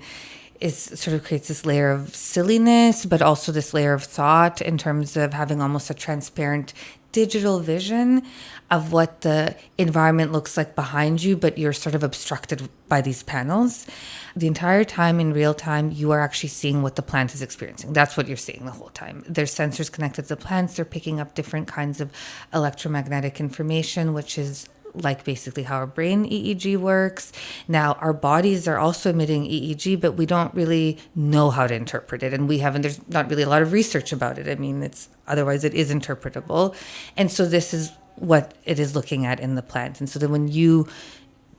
Speaker 4: is sort of creates this layer of silliness, but also this layer of thought in terms of having almost a transparent digital vision of what the environment looks like behind you, but you're sort of obstructed by these panels. The entire time in real time, you are actually seeing what the plant is experiencing. That's what you're seeing the whole time. There's sensors connected to the plants. They're picking up different kinds of electromagnetic information, which is like basically how our brain EEG works. Now, our bodies are also emitting EEG, but we don't really know how to interpret it. And there's not really a lot of research about it. I mean, otherwise it is interpretable. And so this is what it is looking at in the plant. And so then when you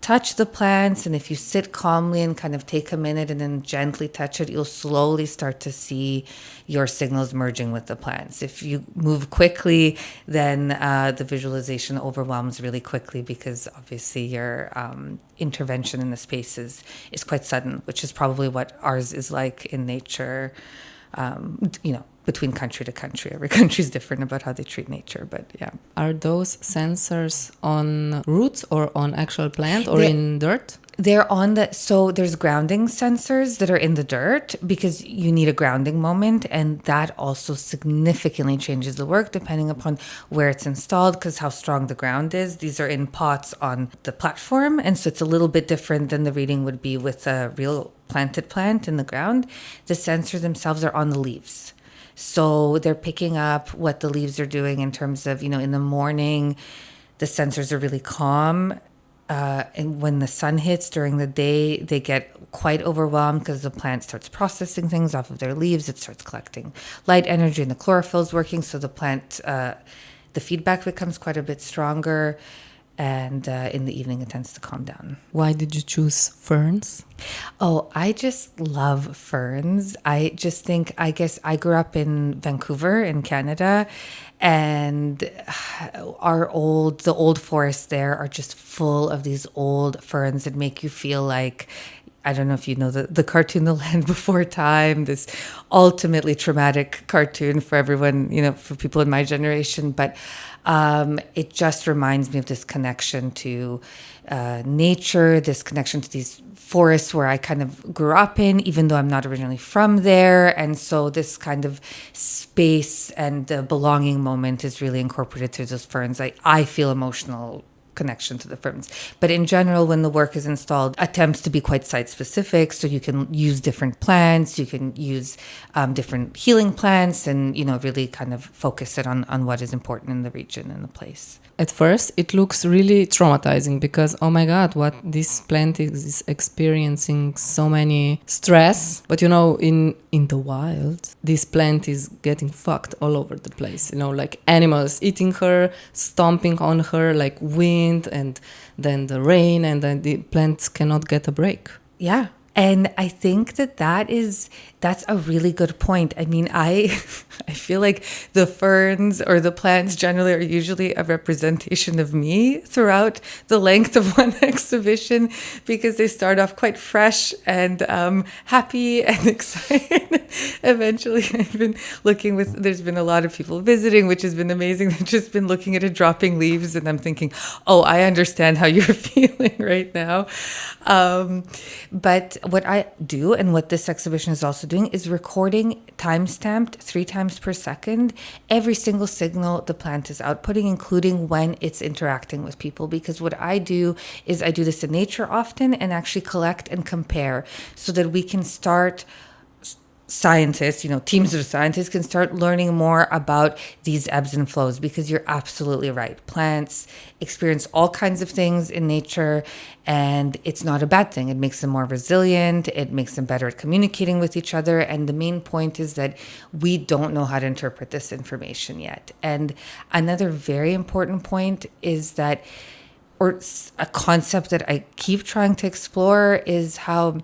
Speaker 4: touch the plants, and if you sit calmly and kind of take a minute and then gently touch it, you'll slowly start to see your signals merging with the plants. If you move quickly, then the visualization overwhelms really quickly, because obviously your intervention in the space is quite sudden, which is probably what ours is like in nature, between country to country. Every country is different about how they treat nature, but yeah.
Speaker 1: Are those sensors on roots or on actual plant or in dirt?
Speaker 4: They're so there's grounding sensors that are in the dirt, because you need a grounding moment, and that also significantly changes the work depending upon where it's installed, because how strong the ground is. These are in pots on the platform, and so it's a little bit different than the reading would be with a real planted plant in the ground. The sensors themselves are on the leaves. So they're picking up what the leaves are doing in terms of, in the morning, the sensors are really calm. And when the sun hits during the day, they get quite overwhelmed because the plant starts processing things off of their leaves. It starts collecting light energy, and the chlorophyll is working. So the plant, the feedback becomes quite a bit stronger. And in the evening, it tends to calm down.
Speaker 1: Why did you choose ferns?
Speaker 4: Oh, I just love ferns. I guess I grew up in Vancouver in Canada, and the old forests there are just full of these old ferns that make you feel like, I don't know if you know the cartoon The Land Before Time, this ultimately traumatic cartoon for everyone, for people in my generation. But it just reminds me of this connection to nature, this connection to these forests where I kind of grew up in, even though I'm not originally from there. And so this kind of space and belonging moment is really incorporated through those ferns. I feel emotional connection to the ferns. But in general, when the work is installed, attempts to be quite site-specific, so you can use different plants, you can use different healing plants, and really kind of focus it on what is important in the region and the place.
Speaker 1: At first, it looks really traumatizing because, oh my God, what this plant is experiencing so many stress. But in the wild, this plant is getting fucked all over the place. Like animals eating her, stomping on her, like wind, and then the rain, and then the plants cannot get a break.
Speaker 4: Yeah. And I think that's a really good point. I mean, I feel like the ferns or the plants generally are usually a representation of me throughout the length of one exhibition, because they start off quite fresh and happy and excited. Eventually, I've been there's been a lot of people visiting, which has been amazing. They've just been looking at it dropping leaves, and I'm thinking, oh, I understand how you're feeling right now. But what I do, and what this exhibition is also doing, is recording time-stamped 3 times per second every single signal the plant is outputting, including when it's interacting with people. Because what I do is I do this in nature often and actually collect and compare so that we can start scientists, teams of scientists can start learning more about these ebbs and flows, because you're absolutely right. Plants experience all kinds of things in nature, and it's not a bad thing. It makes them more resilient. It makes them better at communicating with each other. And the main point is that we don't know how to interpret this information yet. And another very important point is that, or a concept that I keep trying to explore, is how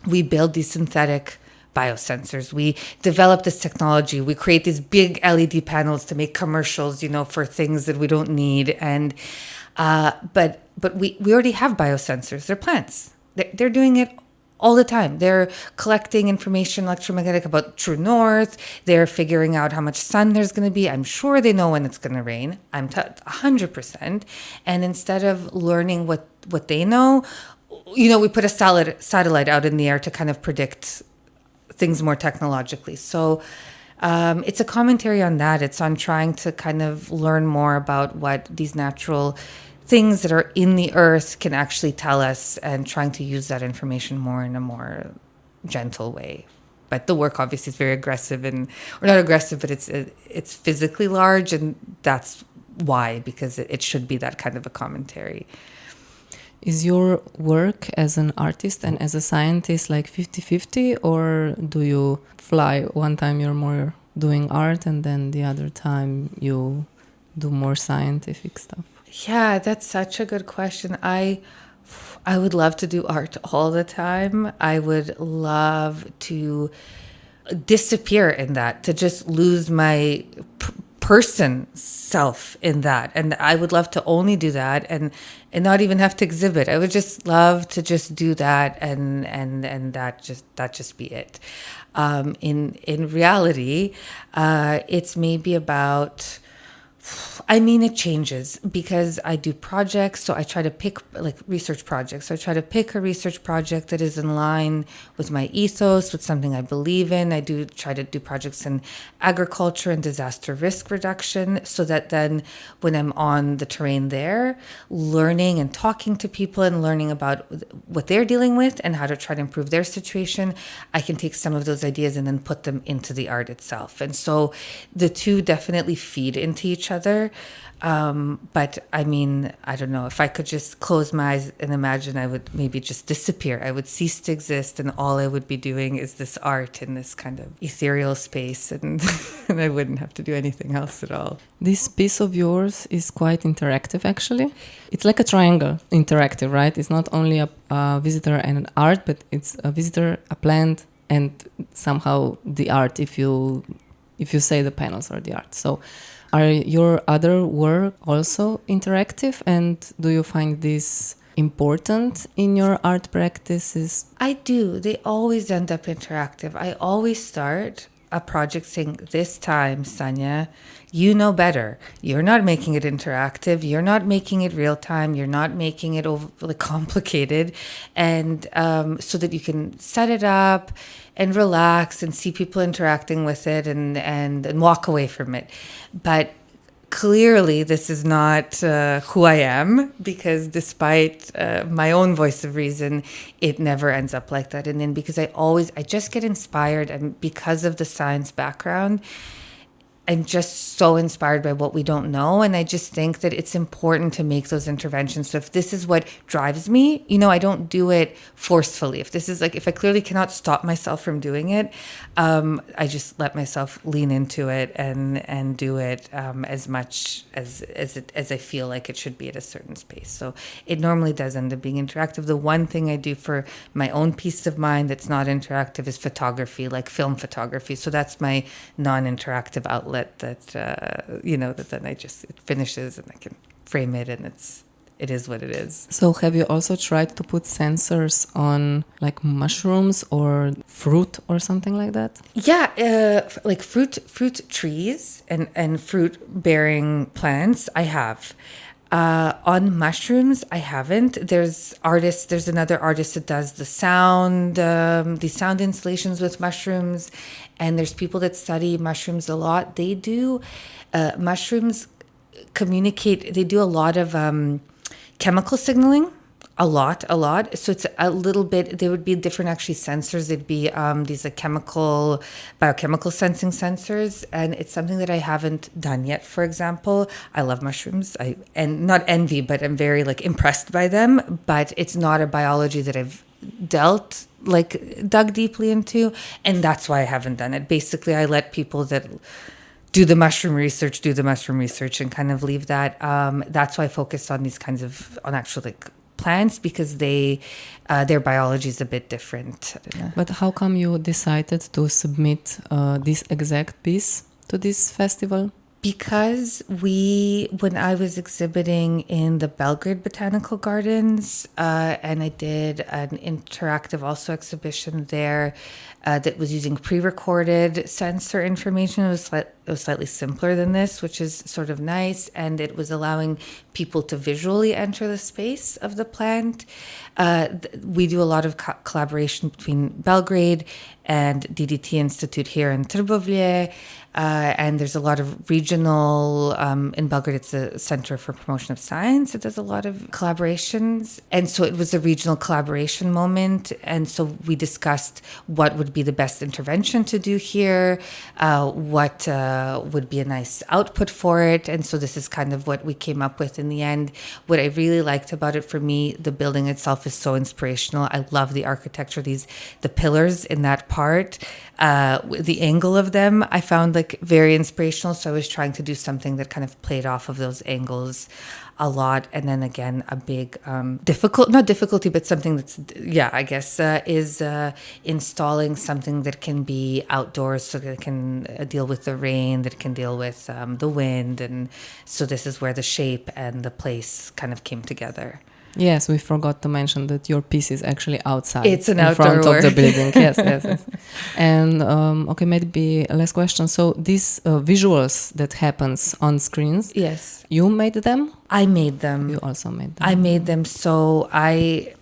Speaker 4: we build these synthetic biosensors. We develop this technology. We create these big LED panels to make commercials, for things that we don't need. And but we already have biosensors. They're plants. They're doing it all the time. They're collecting information, electromagnetic, about true north. They're figuring out how much sun there's going to be. I'm sure they know when it's going to rain. 100%. And instead of learning what they know, we put a satellite out in the air to kind of predict things more technologically. So it's a commentary on that. It's on trying to kind of learn more about what these natural things that are in the earth can actually tell us, and trying to use that information more in a more gentle way. But the work obviously is very aggressive, or not aggressive, but it's physically large, and that's why, because it should be that kind of a commentary.
Speaker 1: Is your work as an artist and as a scientist like 50-50, or do you fly? One time you're more doing art, and then the other time you do more scientific stuff?
Speaker 4: Yeah, that's such a good question. I would love to do art all the time. I would love to disappear in that, to just lose my person self in that, and I would love to only do that and not even have to exhibit. I would just love to just do that, and that just be it. In reality, it's maybe about, it changes, because I do projects. So I try to pick research projects. So I try to pick a research project that is in line with my ethos, with something I believe in. I do try to do projects in agriculture and disaster risk reduction, so that then when I'm on the terrain there, learning and talking to people and learning about what they're dealing with and how to try to improve their situation, I can take some of those ideas and then put them into the art itself. And so the two definitely feed into each other. But I don't know, if I could just close my eyes and imagine, I would maybe just disappear. I would cease to exist, and all I would be doing is this art in this kind of ethereal space, and I wouldn't have to do anything else at all.
Speaker 1: This piece of yours is quite interactive, actually. It's like a triangle, interactive, right? It's not only a visitor and an art, but it's a visitor, a plant, and somehow the art, if you say the panels or the art. So are your other work also interactive, and do you find this important in your art practices?
Speaker 4: I do. They always end up interactive. I always start a project saying, this time, Sanja, you know better. You're not making it interactive. You're not making it real time. You're not making it overly complicated. And so that you can set it up and relax and see people interacting with it and walk away from it. But clearly, this is not who I am, because despite my own voice of reason, it never ends up like that. And then because I just get inspired, and because of the science background, I'm just so inspired by what we don't know. And I just think that it's important to make those interventions. So if this is what drives me, I don't do it forcefully. If I clearly cannot stop myself from doing it, I just let myself lean into it and do it as much as I feel like it should be at a certain space. So it normally does end up being interactive. The one thing I do for my own peace of mind that's not interactive is photography, like film photography. So that's my non-interactive outlet that then it finishes and I can frame it, and it is what it is.
Speaker 1: So have you also tried to put sensors on like mushrooms or fruit or something like that?
Speaker 4: Yeah, like fruit trees and fruit bearing plants I have. On mushrooms, I haven't. There's another artist that does the sound installations with mushrooms, and there's people that study mushrooms a lot. They do, mushrooms communicate, they do a lot of chemical signaling. A lot. So it's a little bit, there would be different actually sensors. It'd be these like biochemical sensing sensors. And it's something that I haven't done yet, for example. I love mushrooms. And not envy, but I'm very like impressed by them. But it's not a biology that I've dug deeply into. And that's why I haven't done it. Basically, I let people that do the mushroom research and kind of leave that. That's why I focused on these kinds of, on actual like plants, because their biology is a bit different.
Speaker 1: But how come you decided to submit this exact piece to this festival?
Speaker 4: Because when I was exhibiting in the Belgrade Botanical Gardens, and I did an interactive also exhibition there that was using pre-recorded sensor information. It was slightly simpler than this, which is sort of nice, and it was allowing people to visually enter the space of the plant. We do a lot of collaboration between Belgrade and DDT Institute here in Trbovljah. And there's a lot of regional, in Belgrade, it's the Center for Promotion of Science. It does a lot of collaborations. And so it was a regional collaboration moment. And so we discussed what would be the best intervention to do here, what would be a nice output for it. And so this is kind of what we came up with in the end. What I really liked about it, for me, the building itself is so inspirational. I love the architecture, the pillars in that part. The angle of them I found like very inspirational, so I was trying to do something that kind of played off of those angles a lot. And then again, a big not difficulty, but something that's is installing something that can be outdoors, so that it can deal with the rain, that can deal with the wind. And so this is where the shape and the place kind of came together.
Speaker 1: Yes, we forgot to mention that your piece is actually outside.
Speaker 4: It's an
Speaker 1: in
Speaker 4: outdoor
Speaker 1: front
Speaker 4: work.
Speaker 1: of the building. Yes. And okay, maybe a last question. So these visuals that happens on screens,
Speaker 4: yes,
Speaker 1: you made them?
Speaker 4: I made them.
Speaker 1: You also made them.
Speaker 4: I made them. So I,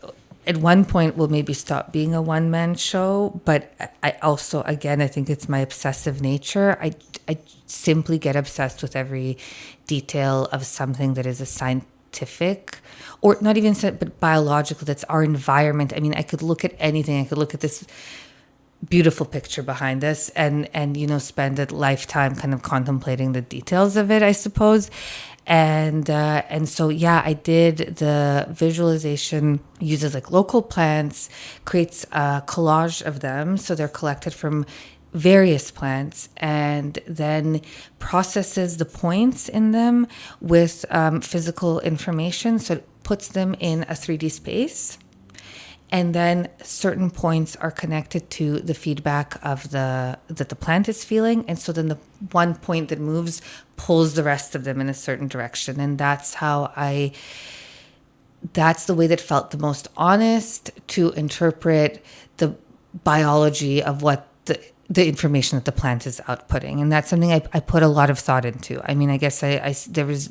Speaker 4: at one point, will maybe stop being a one-man show. But I also, again, I think it's my obsessive nature. I simply get obsessed with every detail of something that is a scientific, or not even but biological, that's our environment. I mean, I could look at anything. I could look at this beautiful picture behind us and spend a lifetime kind of contemplating the details of it, I suppose. And so, I did the visualization, uses like local plants, creates a collage of them. So they're collected from various plants, and then processes the points in them with physical information. So it puts them in a 3D space. And then certain points are connected to the feedback of that the plant is feeling. And so then the one point that moves pulls the rest of them in a certain direction. And that's the way that felt the most honest to interpret the biology of what the information that the plant is outputting. And that's something I put a lot of thought into. I mean, I guess there's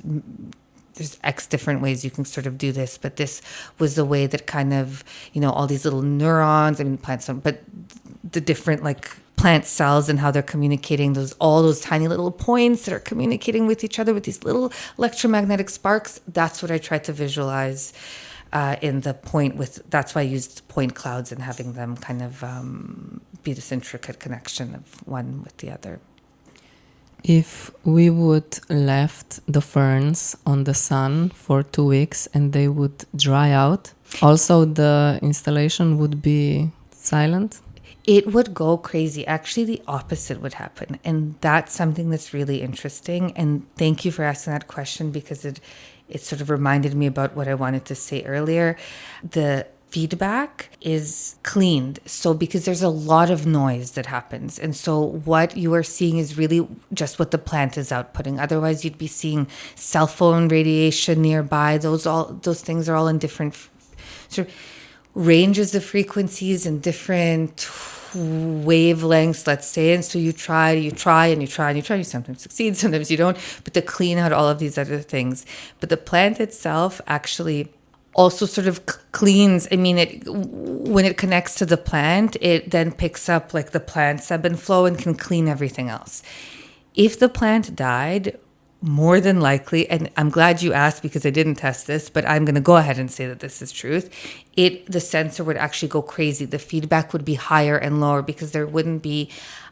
Speaker 4: X different ways you can sort of do this, but this was the way that kind of, all these little neurons, I mean, plants, but the different like plant cells and how they're communicating, all those tiny little points that are communicating with each other with these little electromagnetic sparks. That's what I tried to visualize in the point that's why I used point clouds and having them kind of be this intricate connection of one with the other.
Speaker 1: If we would left the ferns on the sun for 2 weeks and they would dry out, also the installation would be silent?
Speaker 4: It would go crazy. Actually, the opposite would happen. And that's something that's really interesting. And thank you for asking that question, because it sort of reminded me about what I wanted to say earlier. The feedback is cleaned. So because there's a lot of noise that happens. And so what you are seeing is really just what the plant is outputting. Otherwise, you'd be seeing cell phone radiation nearby. Those things are all in different sort of ranges of frequencies and different wavelengths, let's say. And so you try, and you sometimes succeed, sometimes you don't, but to clean out all of these other things. But the plant itself actually also sort of cleans. I mean, when it connects to the plant, it then picks up like the plant's ebb and flow and can clean everything else. If the plant died, more than likely, and I'm glad you asked because I didn't test this, but I'm going to go ahead and say that this is truth, the sensor would actually go crazy. The feedback would be higher and lower because there wouldn't be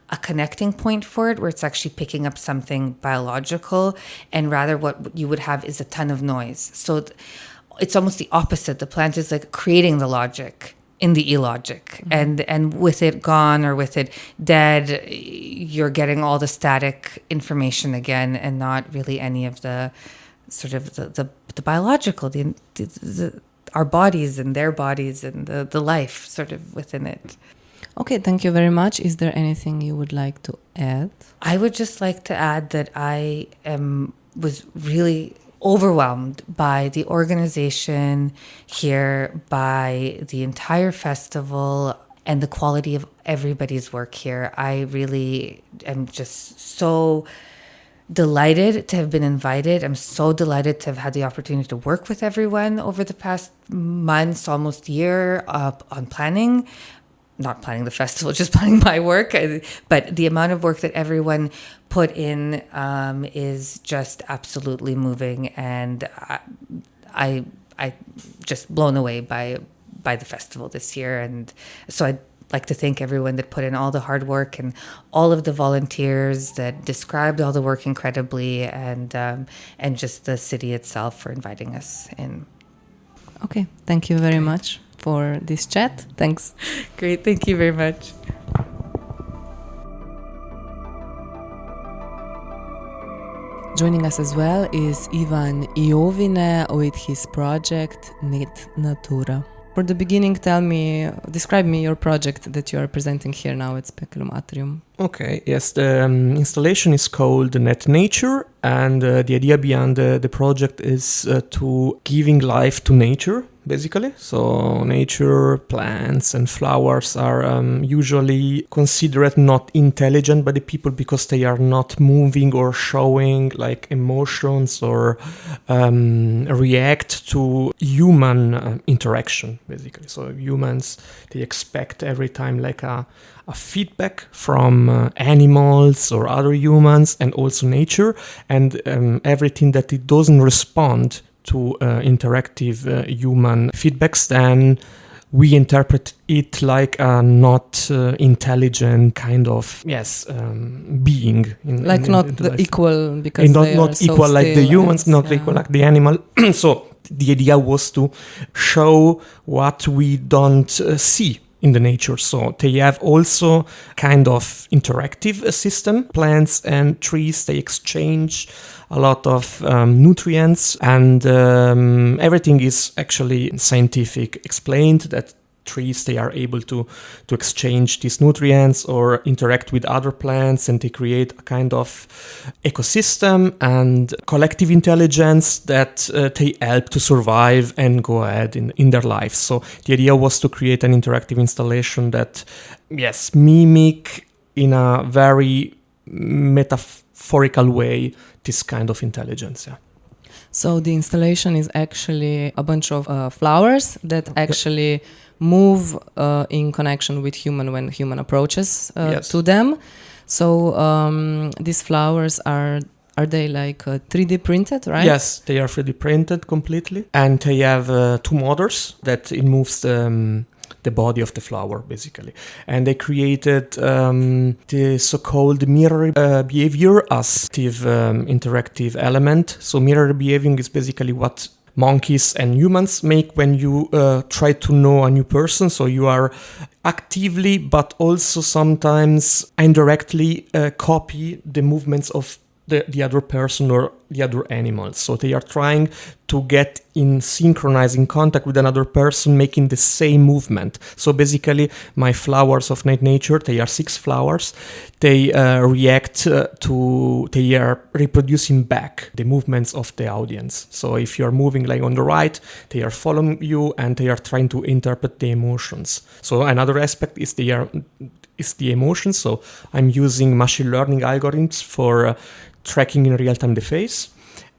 Speaker 4: a connecting point for it where it's actually picking up something biological, and rather what you would have is a ton of noise. So it's almost the opposite. The plant is like creating the logic in the e-logic, and with it gone or with it dead, you're getting all the static information again, and not really any of the sort of the biological, our bodies and their bodies and the life sort of within it.
Speaker 1: Okay, thank you very much. Is there anything you would like to add?
Speaker 4: I would just like to add that I was really overwhelmed by the organization here, by the entire festival, and the quality of everybody's work here. I really am just so delighted to have been invited. I'm so delighted to have had the opportunity to work with everyone over the past months, almost year, on planning. Not planning the festival, just planning my work. But the amount of work that everyone put in is just absolutely moving, and I just blown away by the festival this year. And so I'd like to thank everyone that put in all the hard work, and all of the volunteers that described all the work incredibly, and just the city itself for inviting us in.
Speaker 1: Okay, thank you very much for this chat. Thanks.
Speaker 4: Great, thank you very much.
Speaker 1: Joining us as well is Ivan Iovine with his project Net Natura. For the beginning, describe me your project that you are presenting here now at SPECULUM ARTIUM.
Speaker 5: Okay, yes, the installation is called Net Nature, and the idea behind the project is to giving life to nature, basically. So nature, plants and flowers are usually considered not intelligent by the people because they are not moving or showing like emotions or react to human interaction, basically. So humans, they expect every time like a feedback from animals or other humans, and also nature, and everything that it doesn't respond to interactive human feedbacks, then we interpret it like a not intelligent kind of being,
Speaker 1: equal, because
Speaker 5: not equal like the humans, not equal like the animal. So the idea was to show what we don't see in the nature. So they have also kind of interactive system. Plants and trees, they exchange a lot of nutrients, and everything is actually scientific explained, that trees, they are able to exchange these nutrients or interact with other plants, and they create a kind of ecosystem and collective intelligence that they help to survive and go ahead in their life. So the idea was to create an interactive installation that, mimic in a very metaphorical way this kind of intelligence. Yeah.
Speaker 1: So the installation is actually a bunch of flowers that actually move in connection with human when human approaches to them. So these flowers are they like 3D printed, right?
Speaker 5: Yes, they are 3D printed completely, and they have two motors that it moves the body of the flower, basically. And they created the so-called mirror behavior as interactive element. So mirror behaving is basically what monkeys and humans make when you try to know a new person. So you are actively, but also sometimes indirectly copy the movements of the other person or the other animal. So they are trying to get in synchronizing contact with another person, making the same movement. So basically, my flowers of Net Nature, they are 6 flowers. They react they are reproducing back the movements of the audience. So if you are moving like on the right, they are following you and they are trying to interpret the emotions. So another aspect is they are is the emotion. So I'm using machine learning algorithms for tracking in real time the face.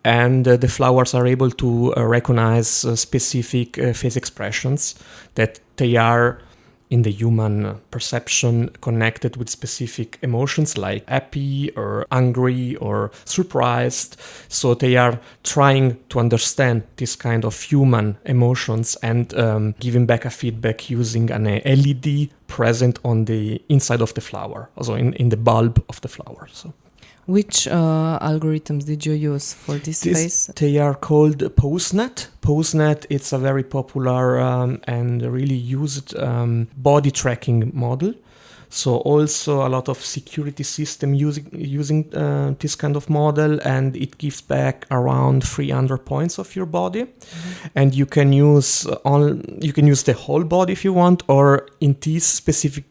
Speaker 5: And the flowers are able to recognize specific face expressions that they are, in the human perception, connected with specific emotions like happy or angry or surprised. So they are trying to understand this kind of human emotions and giving back a feedback using an LED present on the inside of the flower, also in the bulb of the flower. So.
Speaker 1: Which algorithms did you use for this face?
Speaker 5: They are called PoseNet. PoseNet, it's a very popular and really used body tracking model. So also a lot of security system using this kind of model, and it gives back around 300 points of your body. Mm-hmm. And you can use the whole body if you want, or in this specific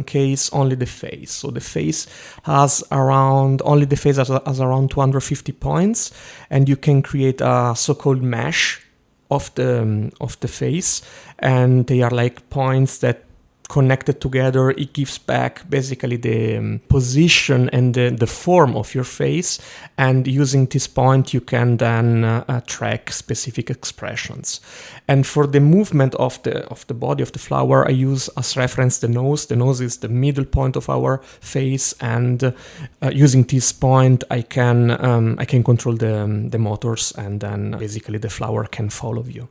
Speaker 5: case only the face. So the face has around 250 points, and you can create a so-called mesh of the face, and they are like points that connected together. It gives back basically the position and the form of your face, and using this point you can then track specific expressions. And for the movement of the body of the flower, I use as reference the nose. The nose is the middle point of our face, and using this point I can control the motors, and then basically the flower can follow you.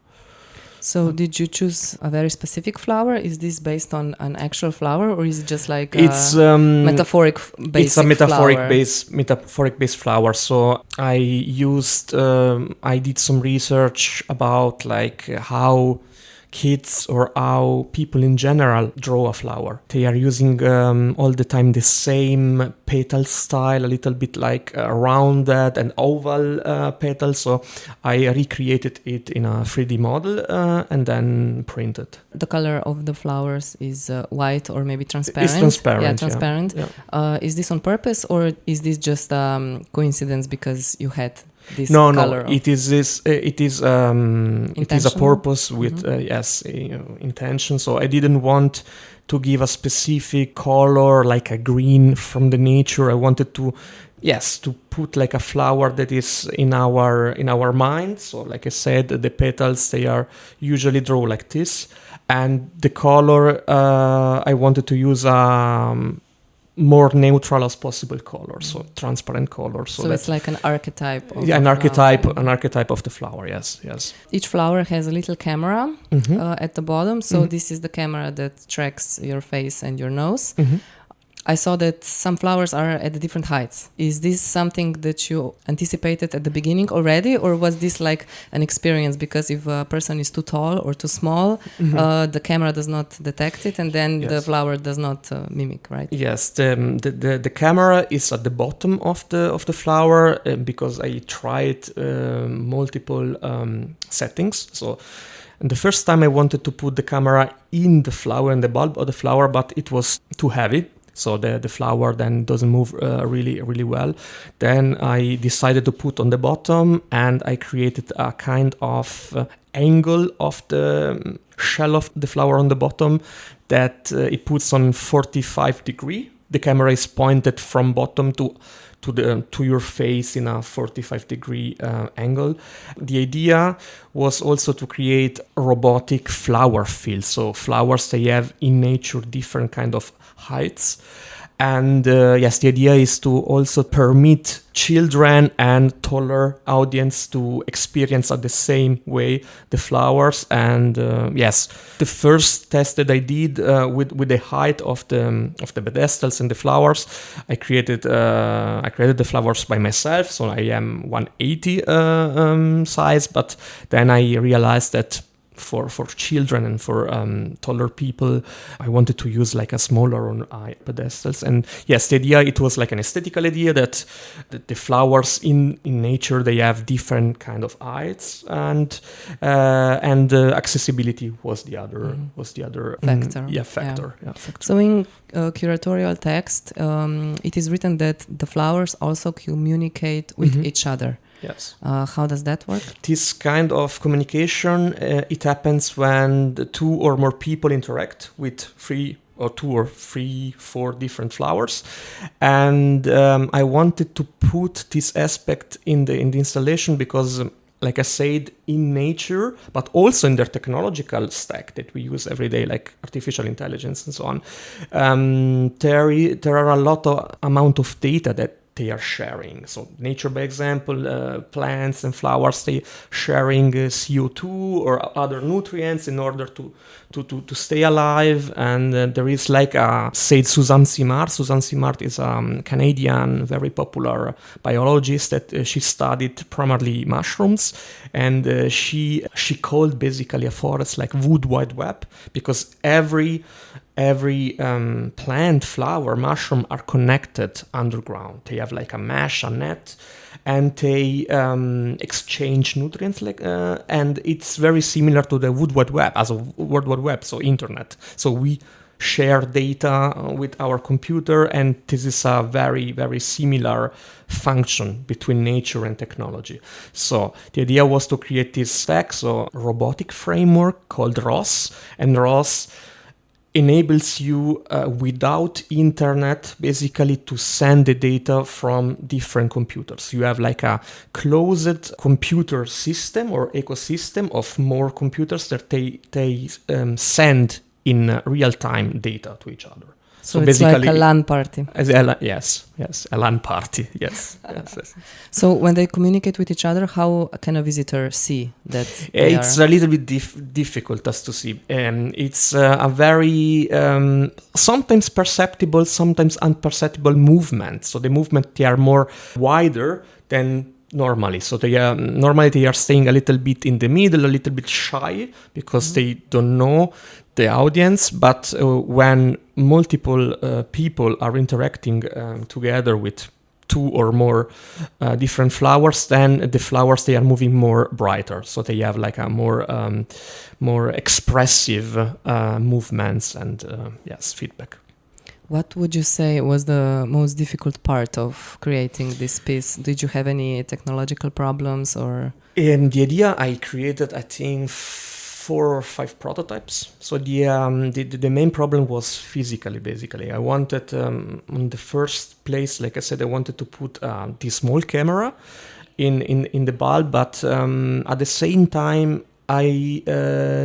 Speaker 1: So did you choose a very specific flower? Is this based on an actual flower, or is it just like
Speaker 5: it's
Speaker 1: metaphoric basic
Speaker 5: It's a metaphoric
Speaker 1: flower?
Speaker 5: based flower. So I did some research about like how kids or how people in general draw a flower. They are using all the time the same petal style, a little bit like rounded and oval petals. So I recreated it in a 3D model and then printed.
Speaker 1: The color of the flowers is white or maybe transparent.
Speaker 5: It's transparent.
Speaker 1: Yeah, transparent.
Speaker 5: Yeah.
Speaker 1: Is this on purpose, or is this just coincidence because you had this
Speaker 5: color?
Speaker 1: No.
Speaker 5: It is a purpose with intention. So I didn't want to give a specific color like a green from the nature. I wanted to put like a flower that is in our mind. So like I said, the petals, they are usually drawn like this, and the color I wanted to use more neutral as possible color, so transparent color. So
Speaker 1: it's like an archetype.
Speaker 5: An archetype of the flower. Yes.
Speaker 1: Each flower has a little camera at the bottom. So this is the camera that tracks your face and your nose. Mm-hmm. I saw that some flowers are at different heights. Is this something that you anticipated at the beginning already, or was this like an experience? Because if a person is too tall or too small, the camera does not detect it, and then the flower does not mimic, right?
Speaker 5: Yes, the camera is at the bottom of the flower because I tried multiple settings. So. And the first time I wanted to put the camera in the flower, in the bulb of the flower, but it was too heavy. So the flower then doesn't move really, really well. Then I decided to put on the bottom, and I created a kind of angle of the shell of the flower on the bottom that it puts on 45 degrees. The camera is pointed from bottom to your face in a 45-degree angle. The idea was also to create robotic flower fields. So flowers, they have in nature different kind of heights. And the idea is to also permit children and taller audience to experience at the same way the flowers. And the first test that I did with the height of the pedestals and the flowers, I created the flowers by myself. So I am 180 size, but then I realized that for children and for taller people, I wanted to use like a smaller pedestals. And yes, the idea, it was like an aesthetical idea that the flowers in nature, they have different kind of heights, and accessibility was the other
Speaker 1: factor.
Speaker 5: Factor.
Speaker 1: So in curatorial text, it is written that the flowers also communicate with each other.
Speaker 5: Yes.
Speaker 1: How does that work?
Speaker 5: This kind of communication, it happens when the two or more people interact with three or 2 or 3, 4 different flowers, and I wanted to put this aspect in the installation because, like I said, in nature, but also in their technological stack that we use every day, like artificial intelligence and so on, there are a lot of amount of data that they are sharing. So nature, by example, plants and flowers, they sharing CO2 or other nutrients in order to stay alive. And there is like a Suzanne Simard. Suzanne Simard is a Canadian, very popular biologist that she studied primarily mushrooms, and she called basically a forest like wood wide web, because every plant, flower, mushroom are connected underground. They have like a mesh, a net, and they exchange nutrients. And it's very similar to the Wood Wide Web, as a World Wide Web, so internet. So we share data with our computer, and this is a very, very similar function between nature and technology. So the idea was to create this stack, so robotic framework called ROS, and ROS enables you without internet basically to send the data from different computers. You have like a closed computer system or ecosystem of more computers that they send in real-time data to each other.
Speaker 1: So it's like a LAN party.
Speaker 5: Yes, a LAN party, yes.
Speaker 1: So when they communicate with each other, how can a visitor see that
Speaker 5: it's a little bit difficult as to see. It's a very sometimes perceptible, sometimes imperceptible movement. So the movement, they are more wider than normally. So they are staying a little bit in the middle, a little bit shy, because they don't know the audience. But when multiple people are interacting together with 2 or more different flowers, then the flowers, they are moving more brighter. So they have like a more expressive movements and feedback.
Speaker 1: What would you say was the most difficult part of creating this piece? Did you have any technological problems or?
Speaker 5: In the idea, I created, I think, 4 or 5 prototypes. So the main problem was physically, basically. I wanted, in the first place, like I said, I wanted to put this small camera in the bulb, but at the same time, I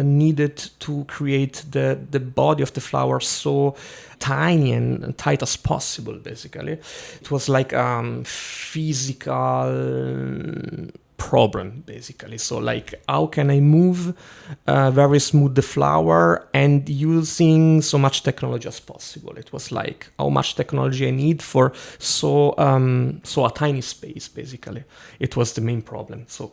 Speaker 5: needed to create the body of the flower so tiny and tight as possible, basically. It was like physical problem, basically. So like, how can I move very smooth the flower and using so much technology as possible? It was like, how much technology I need for so a tiny space, basically. It was the main problem. So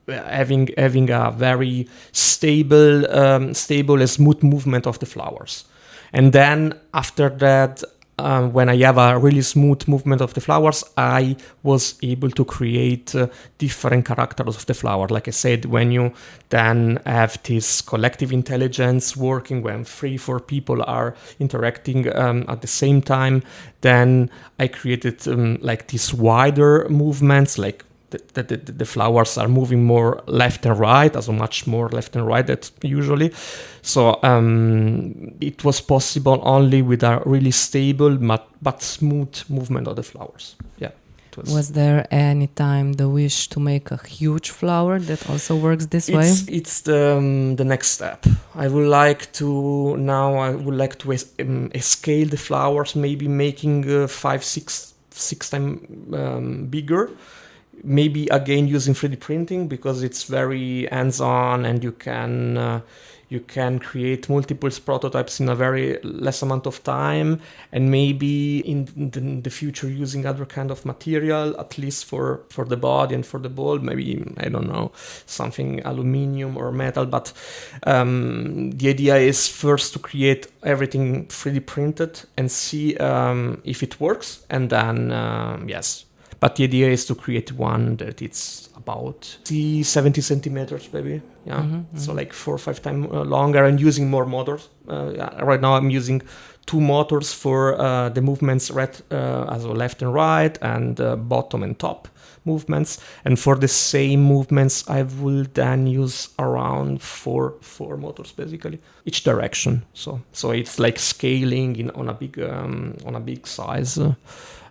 Speaker 5: having a very stable and smooth movement of the flowers. And then after that, when I have a really smooth movement of the flowers, I was able to create different characters of the flower. Like I said, when you then have this collective intelligence working, when 3-4 people are interacting at the same time, then I created like these wider movements, like the flowers are moving more left and right, also much more left and right than usually. So it was possible only with a really stable but smooth movement of the flowers. Yeah.
Speaker 1: Was there any time the wish to make a huge flower that also works this way?
Speaker 5: It's the next step. I would like to scale the flowers, maybe making 5-6 times bigger. Maybe again using 3D printing, because it's very hands-on and you can create multiple prototypes in a very less amount of time, and maybe in the future using other kind of material, at least for the body and for the bulb, maybe, I don't know, something aluminium or metal. But the idea is first to create everything 3D printed and see if it works, and then But the idea is to create one that it's about 70 centimeters, maybe. Yeah, so like 4 or 5 times longer, and using more motors. Right now I'm using 2 motors for the movements left and right, and bottom and top movements. And for the same movements, I will then use around 4 motors, basically, each direction. So it's like scaling on a big size.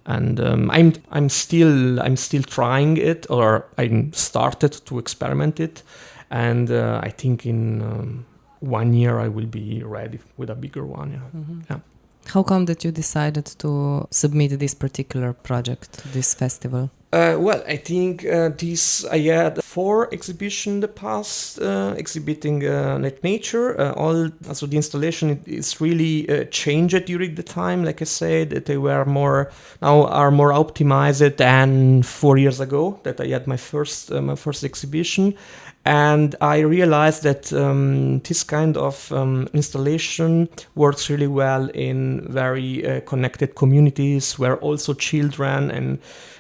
Speaker 5: And I'm still trying it, or I started to experiment it, and I think in 1 year I will be ready with a bigger one. Yeah.
Speaker 1: How come that you decided to submit this particular project to this festival?
Speaker 5: Well, I think I had 4 exhibitions in the past exhibiting nature. Also the installation is really changed during the time. Like I said, that they were more optimized than 4 years ago that I had my first exhibition. And I realized that this kind of installation works really well in very connected communities where also children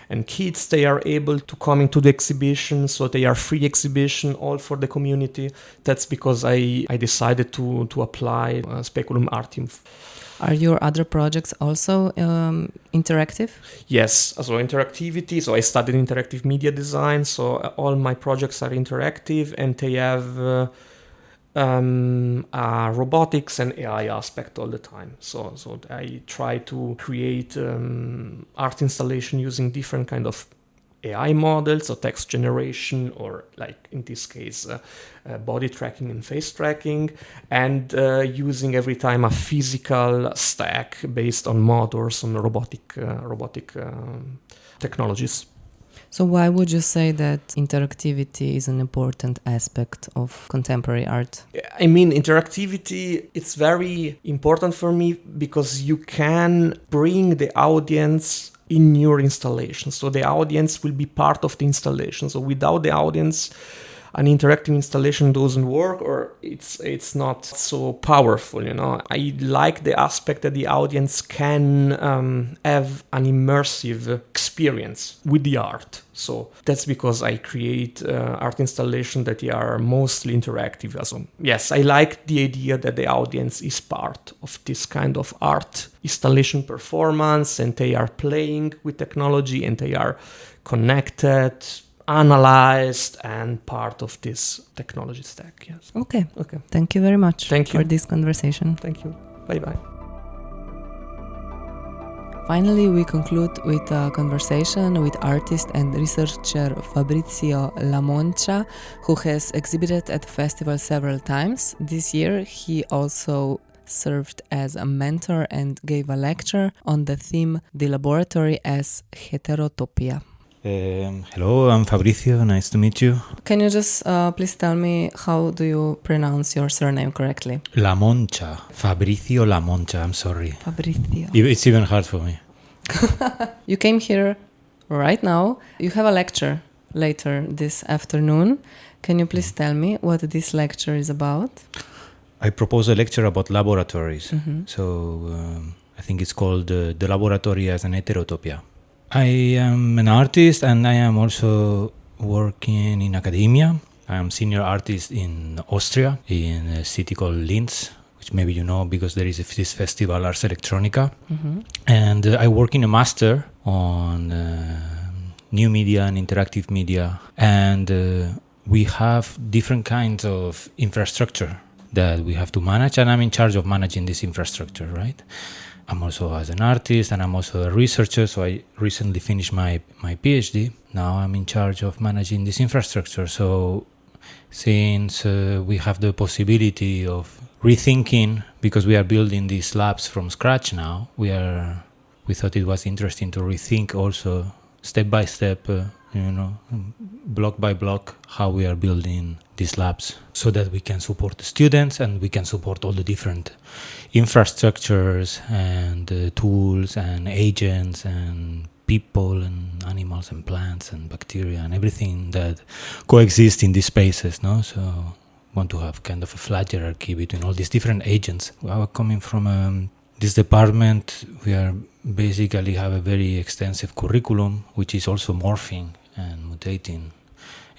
Speaker 5: and kids, they are able to come into the exhibition, so they are free exhibition, all for the community. That's because I decided to apply SPECULUM ARTIUM.
Speaker 1: Are your other projects also interactive?
Speaker 5: Yes, so interactivity. So I studied interactive media design, so all my projects are interactive, and they have a robotics and AI aspect all the time. So I try to create art installation using different kind of AI models, so text generation, or like in this case, body tracking and face tracking, and using every time a physical stack based on motors, on robotic technologies.
Speaker 1: So why would you say that interactivity is an important aspect of contemporary art?
Speaker 5: I mean, interactivity, it's very important for me because you can bring the audience in your installation. So the audience will be part of the installation. So without the audience, an interactive installation doesn't work, or it's not so powerful, you know. I like the aspect that the audience can have an immersive experience with the art. So that's because I create art installations that are mostly interactive. So yes, I like the idea that the audience is part of this kind of art installation performance, and they are playing with technology, and they are connected, analyzed, and part of this technology stack. Yes.
Speaker 1: Okay. Thank you very much for this conversation.
Speaker 5: Thank you. Bye-bye.
Speaker 1: Finally, we conclude with a conversation with artist and researcher Fabricio Lamoncha, who has exhibited at the festival several times. This year, he also served as a mentor and gave a lecture on the theme "The Laboratory as Heterotopia."
Speaker 6: Hello, I'm Fabricio. Nice to meet you.
Speaker 1: Can you just please tell me how do you pronounce your surname correctly?
Speaker 6: Lamoncha. Fabricio Lamoncha. I'm sorry.
Speaker 1: Fabricio.
Speaker 6: It's even hard for me.
Speaker 1: You came here right now. You have a lecture later this afternoon. Can you please tell me what this lecture is about?
Speaker 6: I propose a lecture about laboratories. So I think it's called The Laboratory as an Heterotopia. I am an artist, and I am also working in academia. I am senior artist in Austria, in a city called Linz, which maybe you know because there is this festival, Ars Electronica. And I work in a master on new media and interactive media. And we have different kinds of infrastructure that we have to manage, and I'm in charge of managing this infrastructure, right? I'm also as an artist, and I'm also a researcher, so I recently finished my PhD. Now I'm in charge of managing this infrastructure. So since we have the possibility of rethinking, because we are building these labs from scratch now, we thought it was interesting to rethink also step by step, block by block, how we are building these labs so that we can support the students and we can support all the different infrastructures and tools and agents and people and animals and plants and bacteria and everything that coexist in these spaces, no? So want to have kind of a flat hierarchy between all these different agents. I was coming from this department, we are basically have a very extensive curriculum, which is also morphing and mutating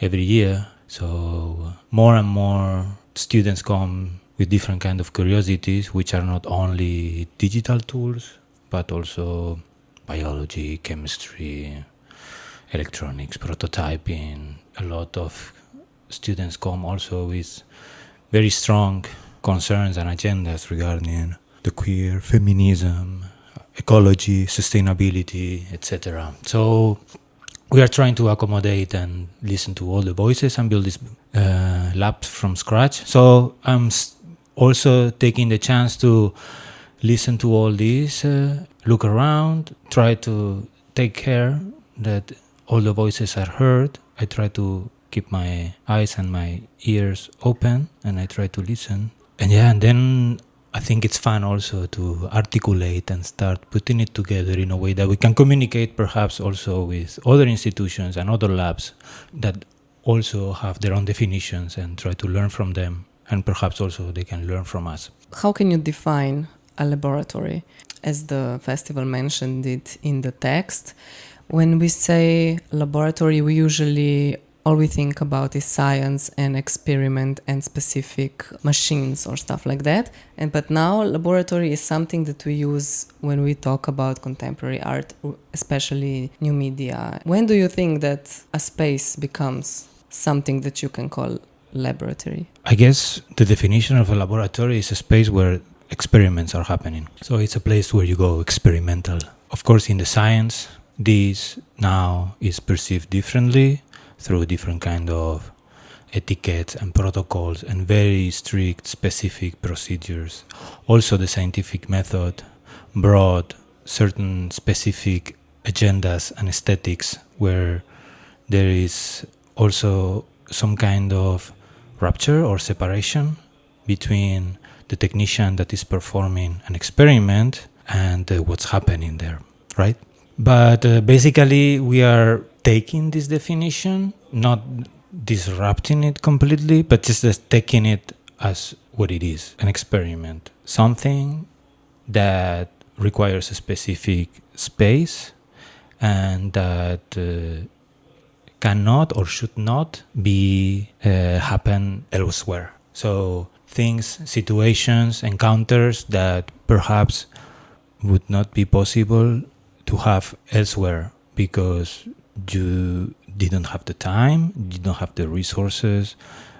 Speaker 6: every year. So more and more students come with different kind of curiosities, which are not only digital tools, but also biology, chemistry, electronics, prototyping. A lot of students come also with very strong concerns and agendas regarding the queer, feminism, ecology, sustainability, etc. So we are trying to accommodate and listen to all the voices and build this lab from scratch. So I'm also taking the chance to listen to all this, look around, try to take care that all the voices are heard. I try to keep my eyes and my ears open, and I try to listen. And then I think it's fun also to articulate and start putting it together in a way that we can communicate perhaps also with other institutions and other labs that also have their own definitions, and try to learn from them, and perhaps also they can learn from us.
Speaker 1: How can you define a laboratory? As the festival mentioned it in the text, when we say laboratory, we usually all we think about is science and experiment and specific machines or stuff like that. But now laboratory is something that we use when we talk about contemporary art, especially new media. When do you think that a space becomes something that you can call laboratory?
Speaker 6: I guess the definition of a laboratory is a space where experiments are happening. So it's a place where you go experimental. Of course, in the science, this now is perceived differently through different kind of etiquettes and protocols and very strict specific procedures. Also the scientific method brought certain specific agendas and aesthetics where there is also some kind of rupture or separation between the technician that is performing an experiment and what's happening there, right? But basically we are taking this definition, not disrupting it completely, but just taking it as what it is, an experiment. Something that requires a specific space and that cannot or should not be happen elsewhere. So things, situations, encounters that perhaps would not be possible to have elsewhere because you didn't have the time, you didn't have the resources,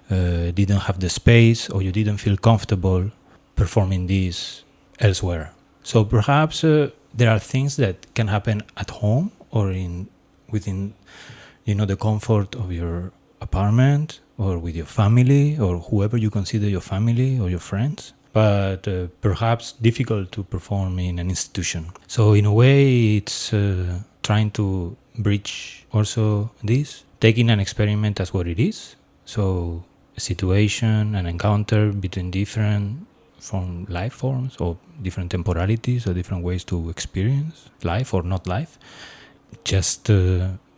Speaker 6: didn't have the space, or you didn't feel comfortable performing this elsewhere. So perhaps there are things that can happen at home or within the comfort of your apartment or with your family or whoever you consider your family or your friends, but perhaps difficult to perform in an institution. So in a way, it's trying to bridge also this, taking an experiment as what it is. So a situation, an encounter between different life forms or different temporalities or different ways to experience life or not life, just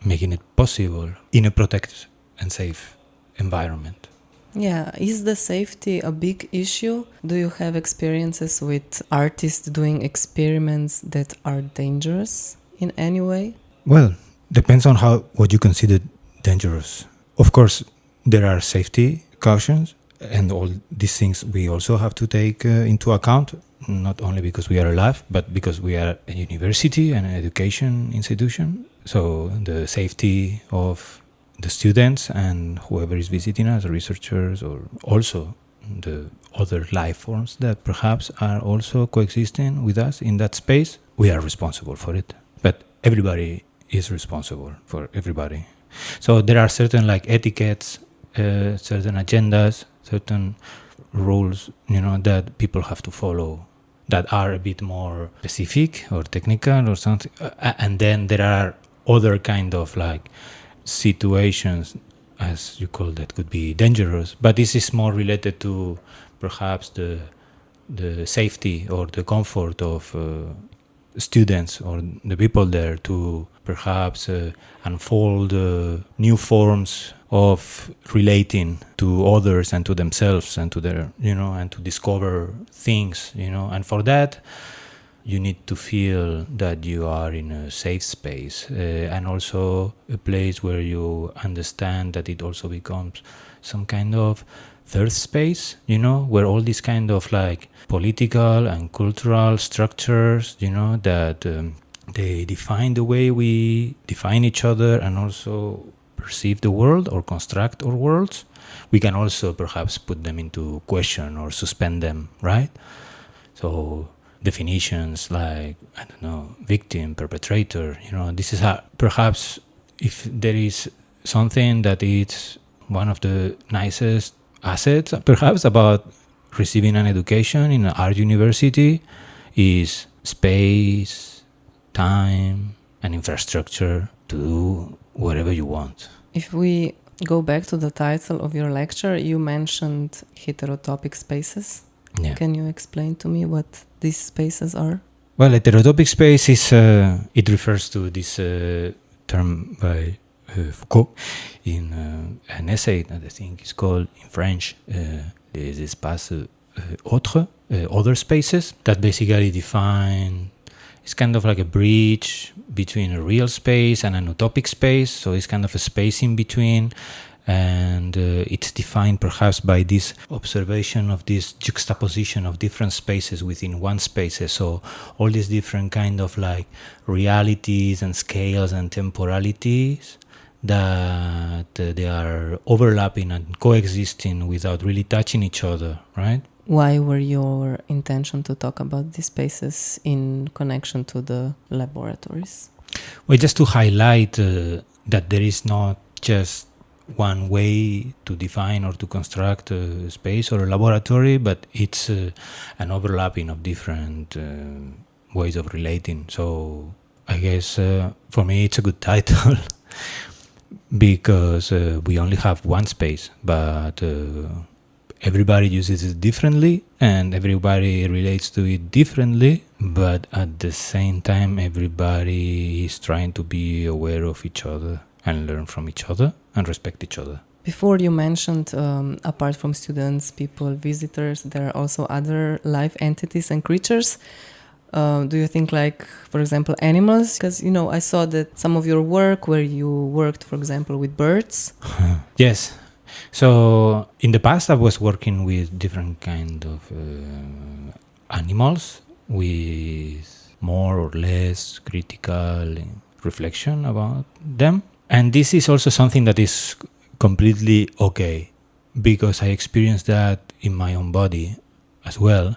Speaker 6: making it possible in a protected and safe environment.
Speaker 1: Yeah, is the safety a big issue? Do you have experiences with artists doing experiments that are dangerous in any way?
Speaker 6: Well, depends on what you consider dangerous. Of course, there are safety cautions and all these things we also have to take into account, not only because we are alive, but because we are a university and an education institution. So the safety of the students and whoever is visiting us, researchers, or also the other life forms that perhaps are also coexisting with us in that space, we are responsible for it. But everybody is responsible for everybody. So there are certain etiquettes, certain agendas, certain rules, that people have to follow that are a bit more specific or technical or something. And then there are other kind of situations, as you call that, could be dangerous. But this is more related to perhaps the safety or the comfort of students or the people there to perhaps unfold new forms of relating to others and to themselves and to their, and to discover things, and for that you need to feel that you are in a safe space, and also a place where you understand that it also becomes some kind of third space, where all these kind of like political and cultural structures, that they define the way we define each other and also perceive the world or construct our worlds. We can also perhaps put them into question or suspend them, right? So definitions like, I don't know, victim, perpetrator, this is how, perhaps if there is something that is one of the nicest assets, perhaps, about receiving an education in an art university is space, time, and infrastructure to do whatever you want.
Speaker 1: If we go back to the title of your lecture, you mentioned heterotopic spaces.
Speaker 6: Yeah.
Speaker 1: Can you explain to me what these spaces are?
Speaker 6: Well, heterotopic space is, it refers to this term by Foucault in an essay that I think is called in French les espaces autres, other spaces, that basically define, it's kind of like a bridge between a real space and an utopic space, so it's kind of a space in between, and it's defined perhaps by this observation of this juxtaposition of different spaces within one space. So all these different kind of like realities and scales and temporalities that they are overlapping and coexisting without really touching each other, right?
Speaker 1: Why were your intention to talk about these spaces in connection to the laboratories?
Speaker 6: Well, just to highlight that there is not just one way to define or to construct a space or a laboratory, but it's an overlapping of different ways of relating. So I guess for me it's a good title because we only have one space, but everybody uses it differently and everybody relates to it differently, but at the same time everybody is trying to be aware of each other and learn from each other and respect each other.
Speaker 1: Before you mentioned, apart from students, people, visitors, there are also other live entities and creatures. Do you think, like, for example, animals? Because, I saw that some of your work where you worked, for example, with birds.
Speaker 6: Yes. So in the past I was working with different kind of animals with more or less critical reflection about them. And this is also something that is completely okay, because I experienced that in my own body as well.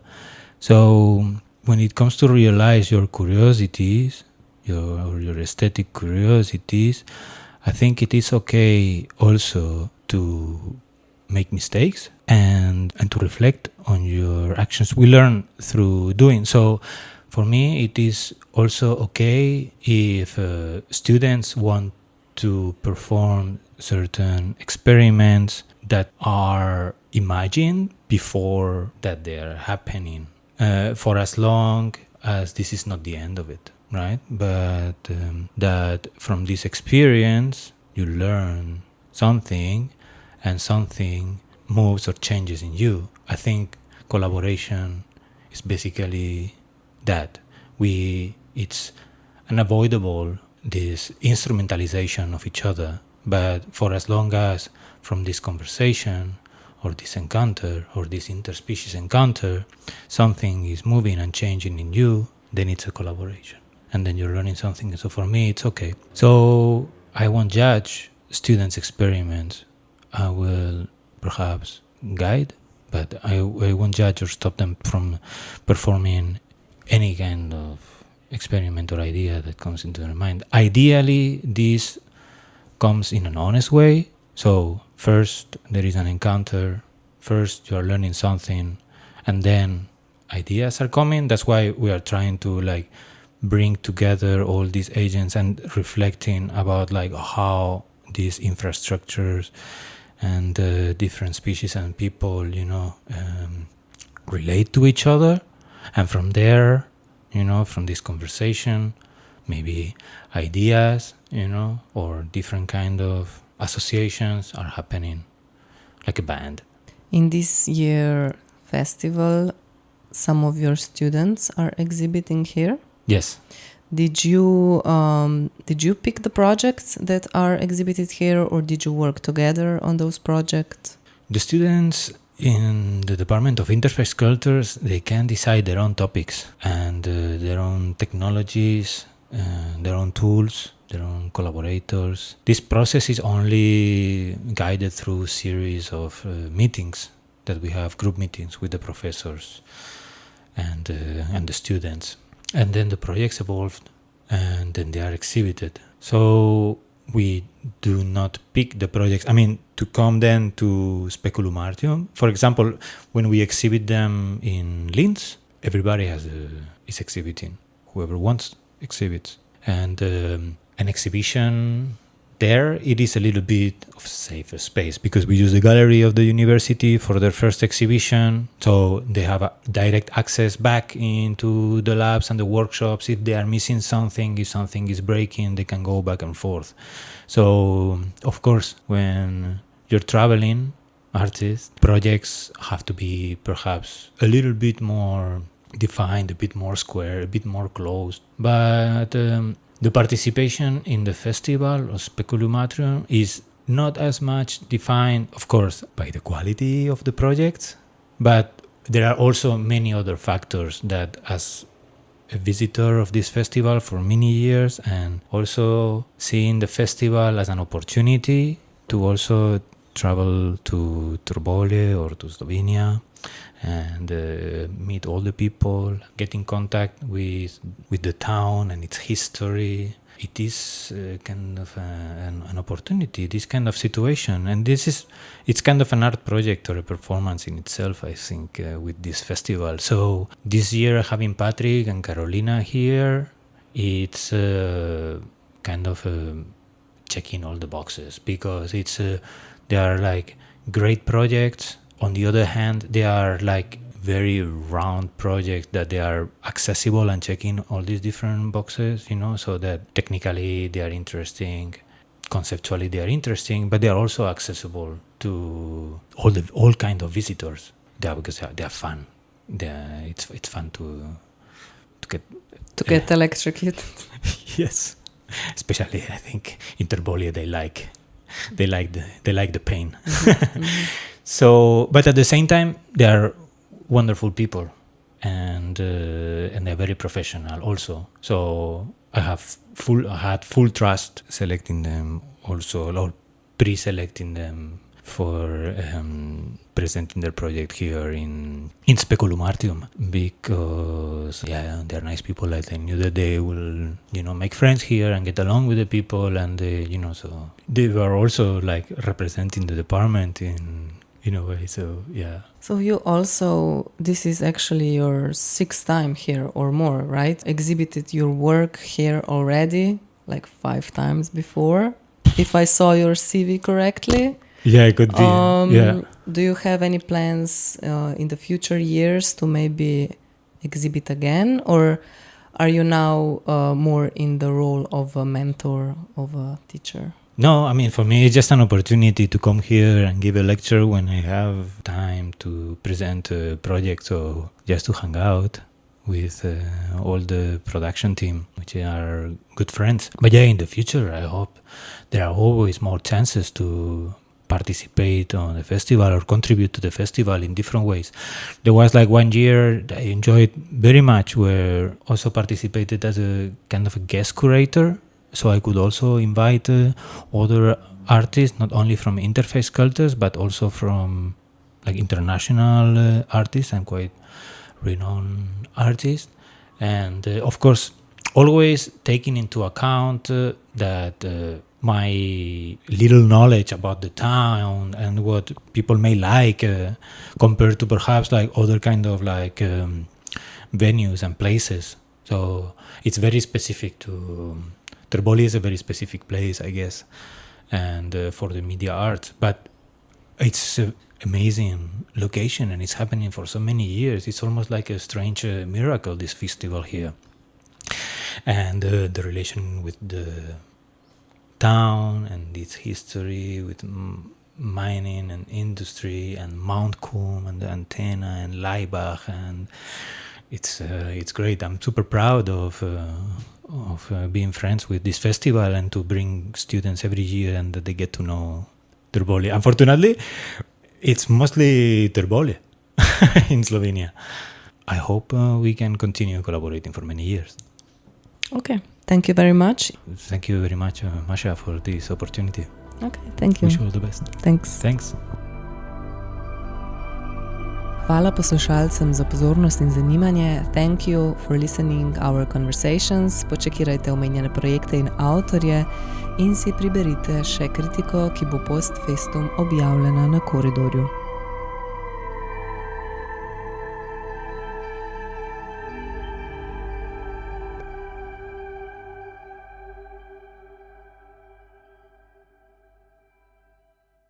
Speaker 6: So when it comes to realize your curiosities, your aesthetic curiosities, I think it is okay also to make mistakes and to reflect on your actions. We learn through doing. So for me, it is also okay if students want to perform certain experiments that are imagined before that they are happening, for as long as this is not the end of it, right? But that from this experience you learn something and something moves or changes in you. I think collaboration is basically that. It's unavoidable, this instrumentalization of each other, but for as long as from this conversation or this encounter or this interspecies encounter something is moving and changing in you, then it's a collaboration and then you're learning something. So for me it's okay. So I won't judge students' experiments. I will perhaps guide, but I won't judge or stop them from performing any kind of experiment or idea that comes into their mind. Ideally, this comes in an honest way. So first there is an encounter, first you are learning something, and then ideas are coming. That's why we are trying to bring together all these agents and reflecting about how these infrastructures and different species and people, relate to each other. And from there, from this conversation, maybe ideas, or different kind of associations are happening like a band.
Speaker 1: In this year festival, some of your students are exhibiting here.
Speaker 6: Yes.
Speaker 1: Did you pick the projects that are exhibited here, or did you work together on those projects?
Speaker 6: The students in the Department of Interface Sculptures, they can decide their own topics and their own technologies, their own tools, their own collaborators. This process is only guided through a series of meetings that we have, group meetings with the professors and the students. And then the projects evolved and then they are exhibited. So we do not pick the projects. I mean, to come then to SPECULUM ARTIUM, for example, when we exhibit them in Linz, everybody is exhibiting. Whoever wants exhibits. And an exhibition there, it is a little bit of safer space because we use the gallery of the university for their first exhibition. So they have a direct access back into the labs and the workshops. If they are missing something, if something is breaking, they can go back and forth. So, of course, when you're traveling artist, projects have to be perhaps a little bit more defined, a bit more square, a bit more closed. But the participation in the festival of SPECULUM ARTIUM is not as much defined, of course, by the quality of the projects, but there are also many other factors that, as a visitor of this festival for many years, and also seeing the festival as an opportunity to also travel to Trbovljah or to Slovenia and meet all the people, get in contact with the town and its history. It is kind of an opportunity, this kind of situation. And it's kind of an art project or a performance in itself, I think, with this festival. So this year, having Patrick and Carolina here, it's kind of checking all the boxes because they are like great projects. On the other hand, they are like very round projects that they are accessible and checking all these different boxes, so that technically they are interesting, conceptually they are interesting, but they are also accessible to all kind of visitors. Because they are fun. It's fun to get
Speaker 1: electrocuted.
Speaker 6: Yes, especially I think in Trbovljah they like the pain. Mm-hmm. So, but at the same time, they are wonderful people, and they're very professional also. So I had full trust selecting them also, or pre-selecting them for presenting their project here in SPECULUM ARTIUM, because they're nice people. Like I knew that they will make friends here and get along with the people, and so they were also like representing the department in a way. So
Speaker 1: So you also, this is actually your 6th time here or more, right? Exhibited your work here already like 5 times before, if I saw your CV correctly.
Speaker 6: Yeah, it could be.
Speaker 1: Do you have any plans in the future years to maybe exhibit again, or are you now more in the role of a mentor, of a teacher?
Speaker 6: No, I mean, for me, it's just an opportunity to come here and give a lecture when I have time to present a project, or just to hang out with all the production team, which are good friends. But in the future, I hope there are always more chances to participate on the festival or contribute to the festival in different ways. There was like 1 year that I enjoyed very much, where also participated as a kind of a guest curator. So I could also invite other artists, not only from interface sculptors, but also from like international artists and quite renowned artists. And of course, always taking into account that my little knowledge about the town and what people may like compared to perhaps like other kind of like venues and places. So it's very specific to... Trbovljah is a very specific place, I guess, and for the media art. But it's an amazing location, and it's happening for so many years. It's almost like a strange miracle, this festival here. And the relation with the town and its history, with mining and industry and Mount 𝐂𝐚 and the antenna and Laibach, and it's great. I'm super proud of being friends with this festival and to bring students every year and that they get to know Trbovljah. Unfortunately, it's mostly Trbovljah in Slovenia. I hope we can continue collaborating for many years.
Speaker 1: Okay, thank you very much.
Speaker 6: Thank you very much, Masha, for this opportunity.
Speaker 1: Okay, thank you.
Speaker 6: Wish you all the best.
Speaker 1: Thanks. Hvala poslušalcem za pozornost in zanimanje. Thank you for listening our conversations. Počekirajte omenjene projekte in avtorje in si priberite še kritiko, ki bo post festum objavljena na koridorju.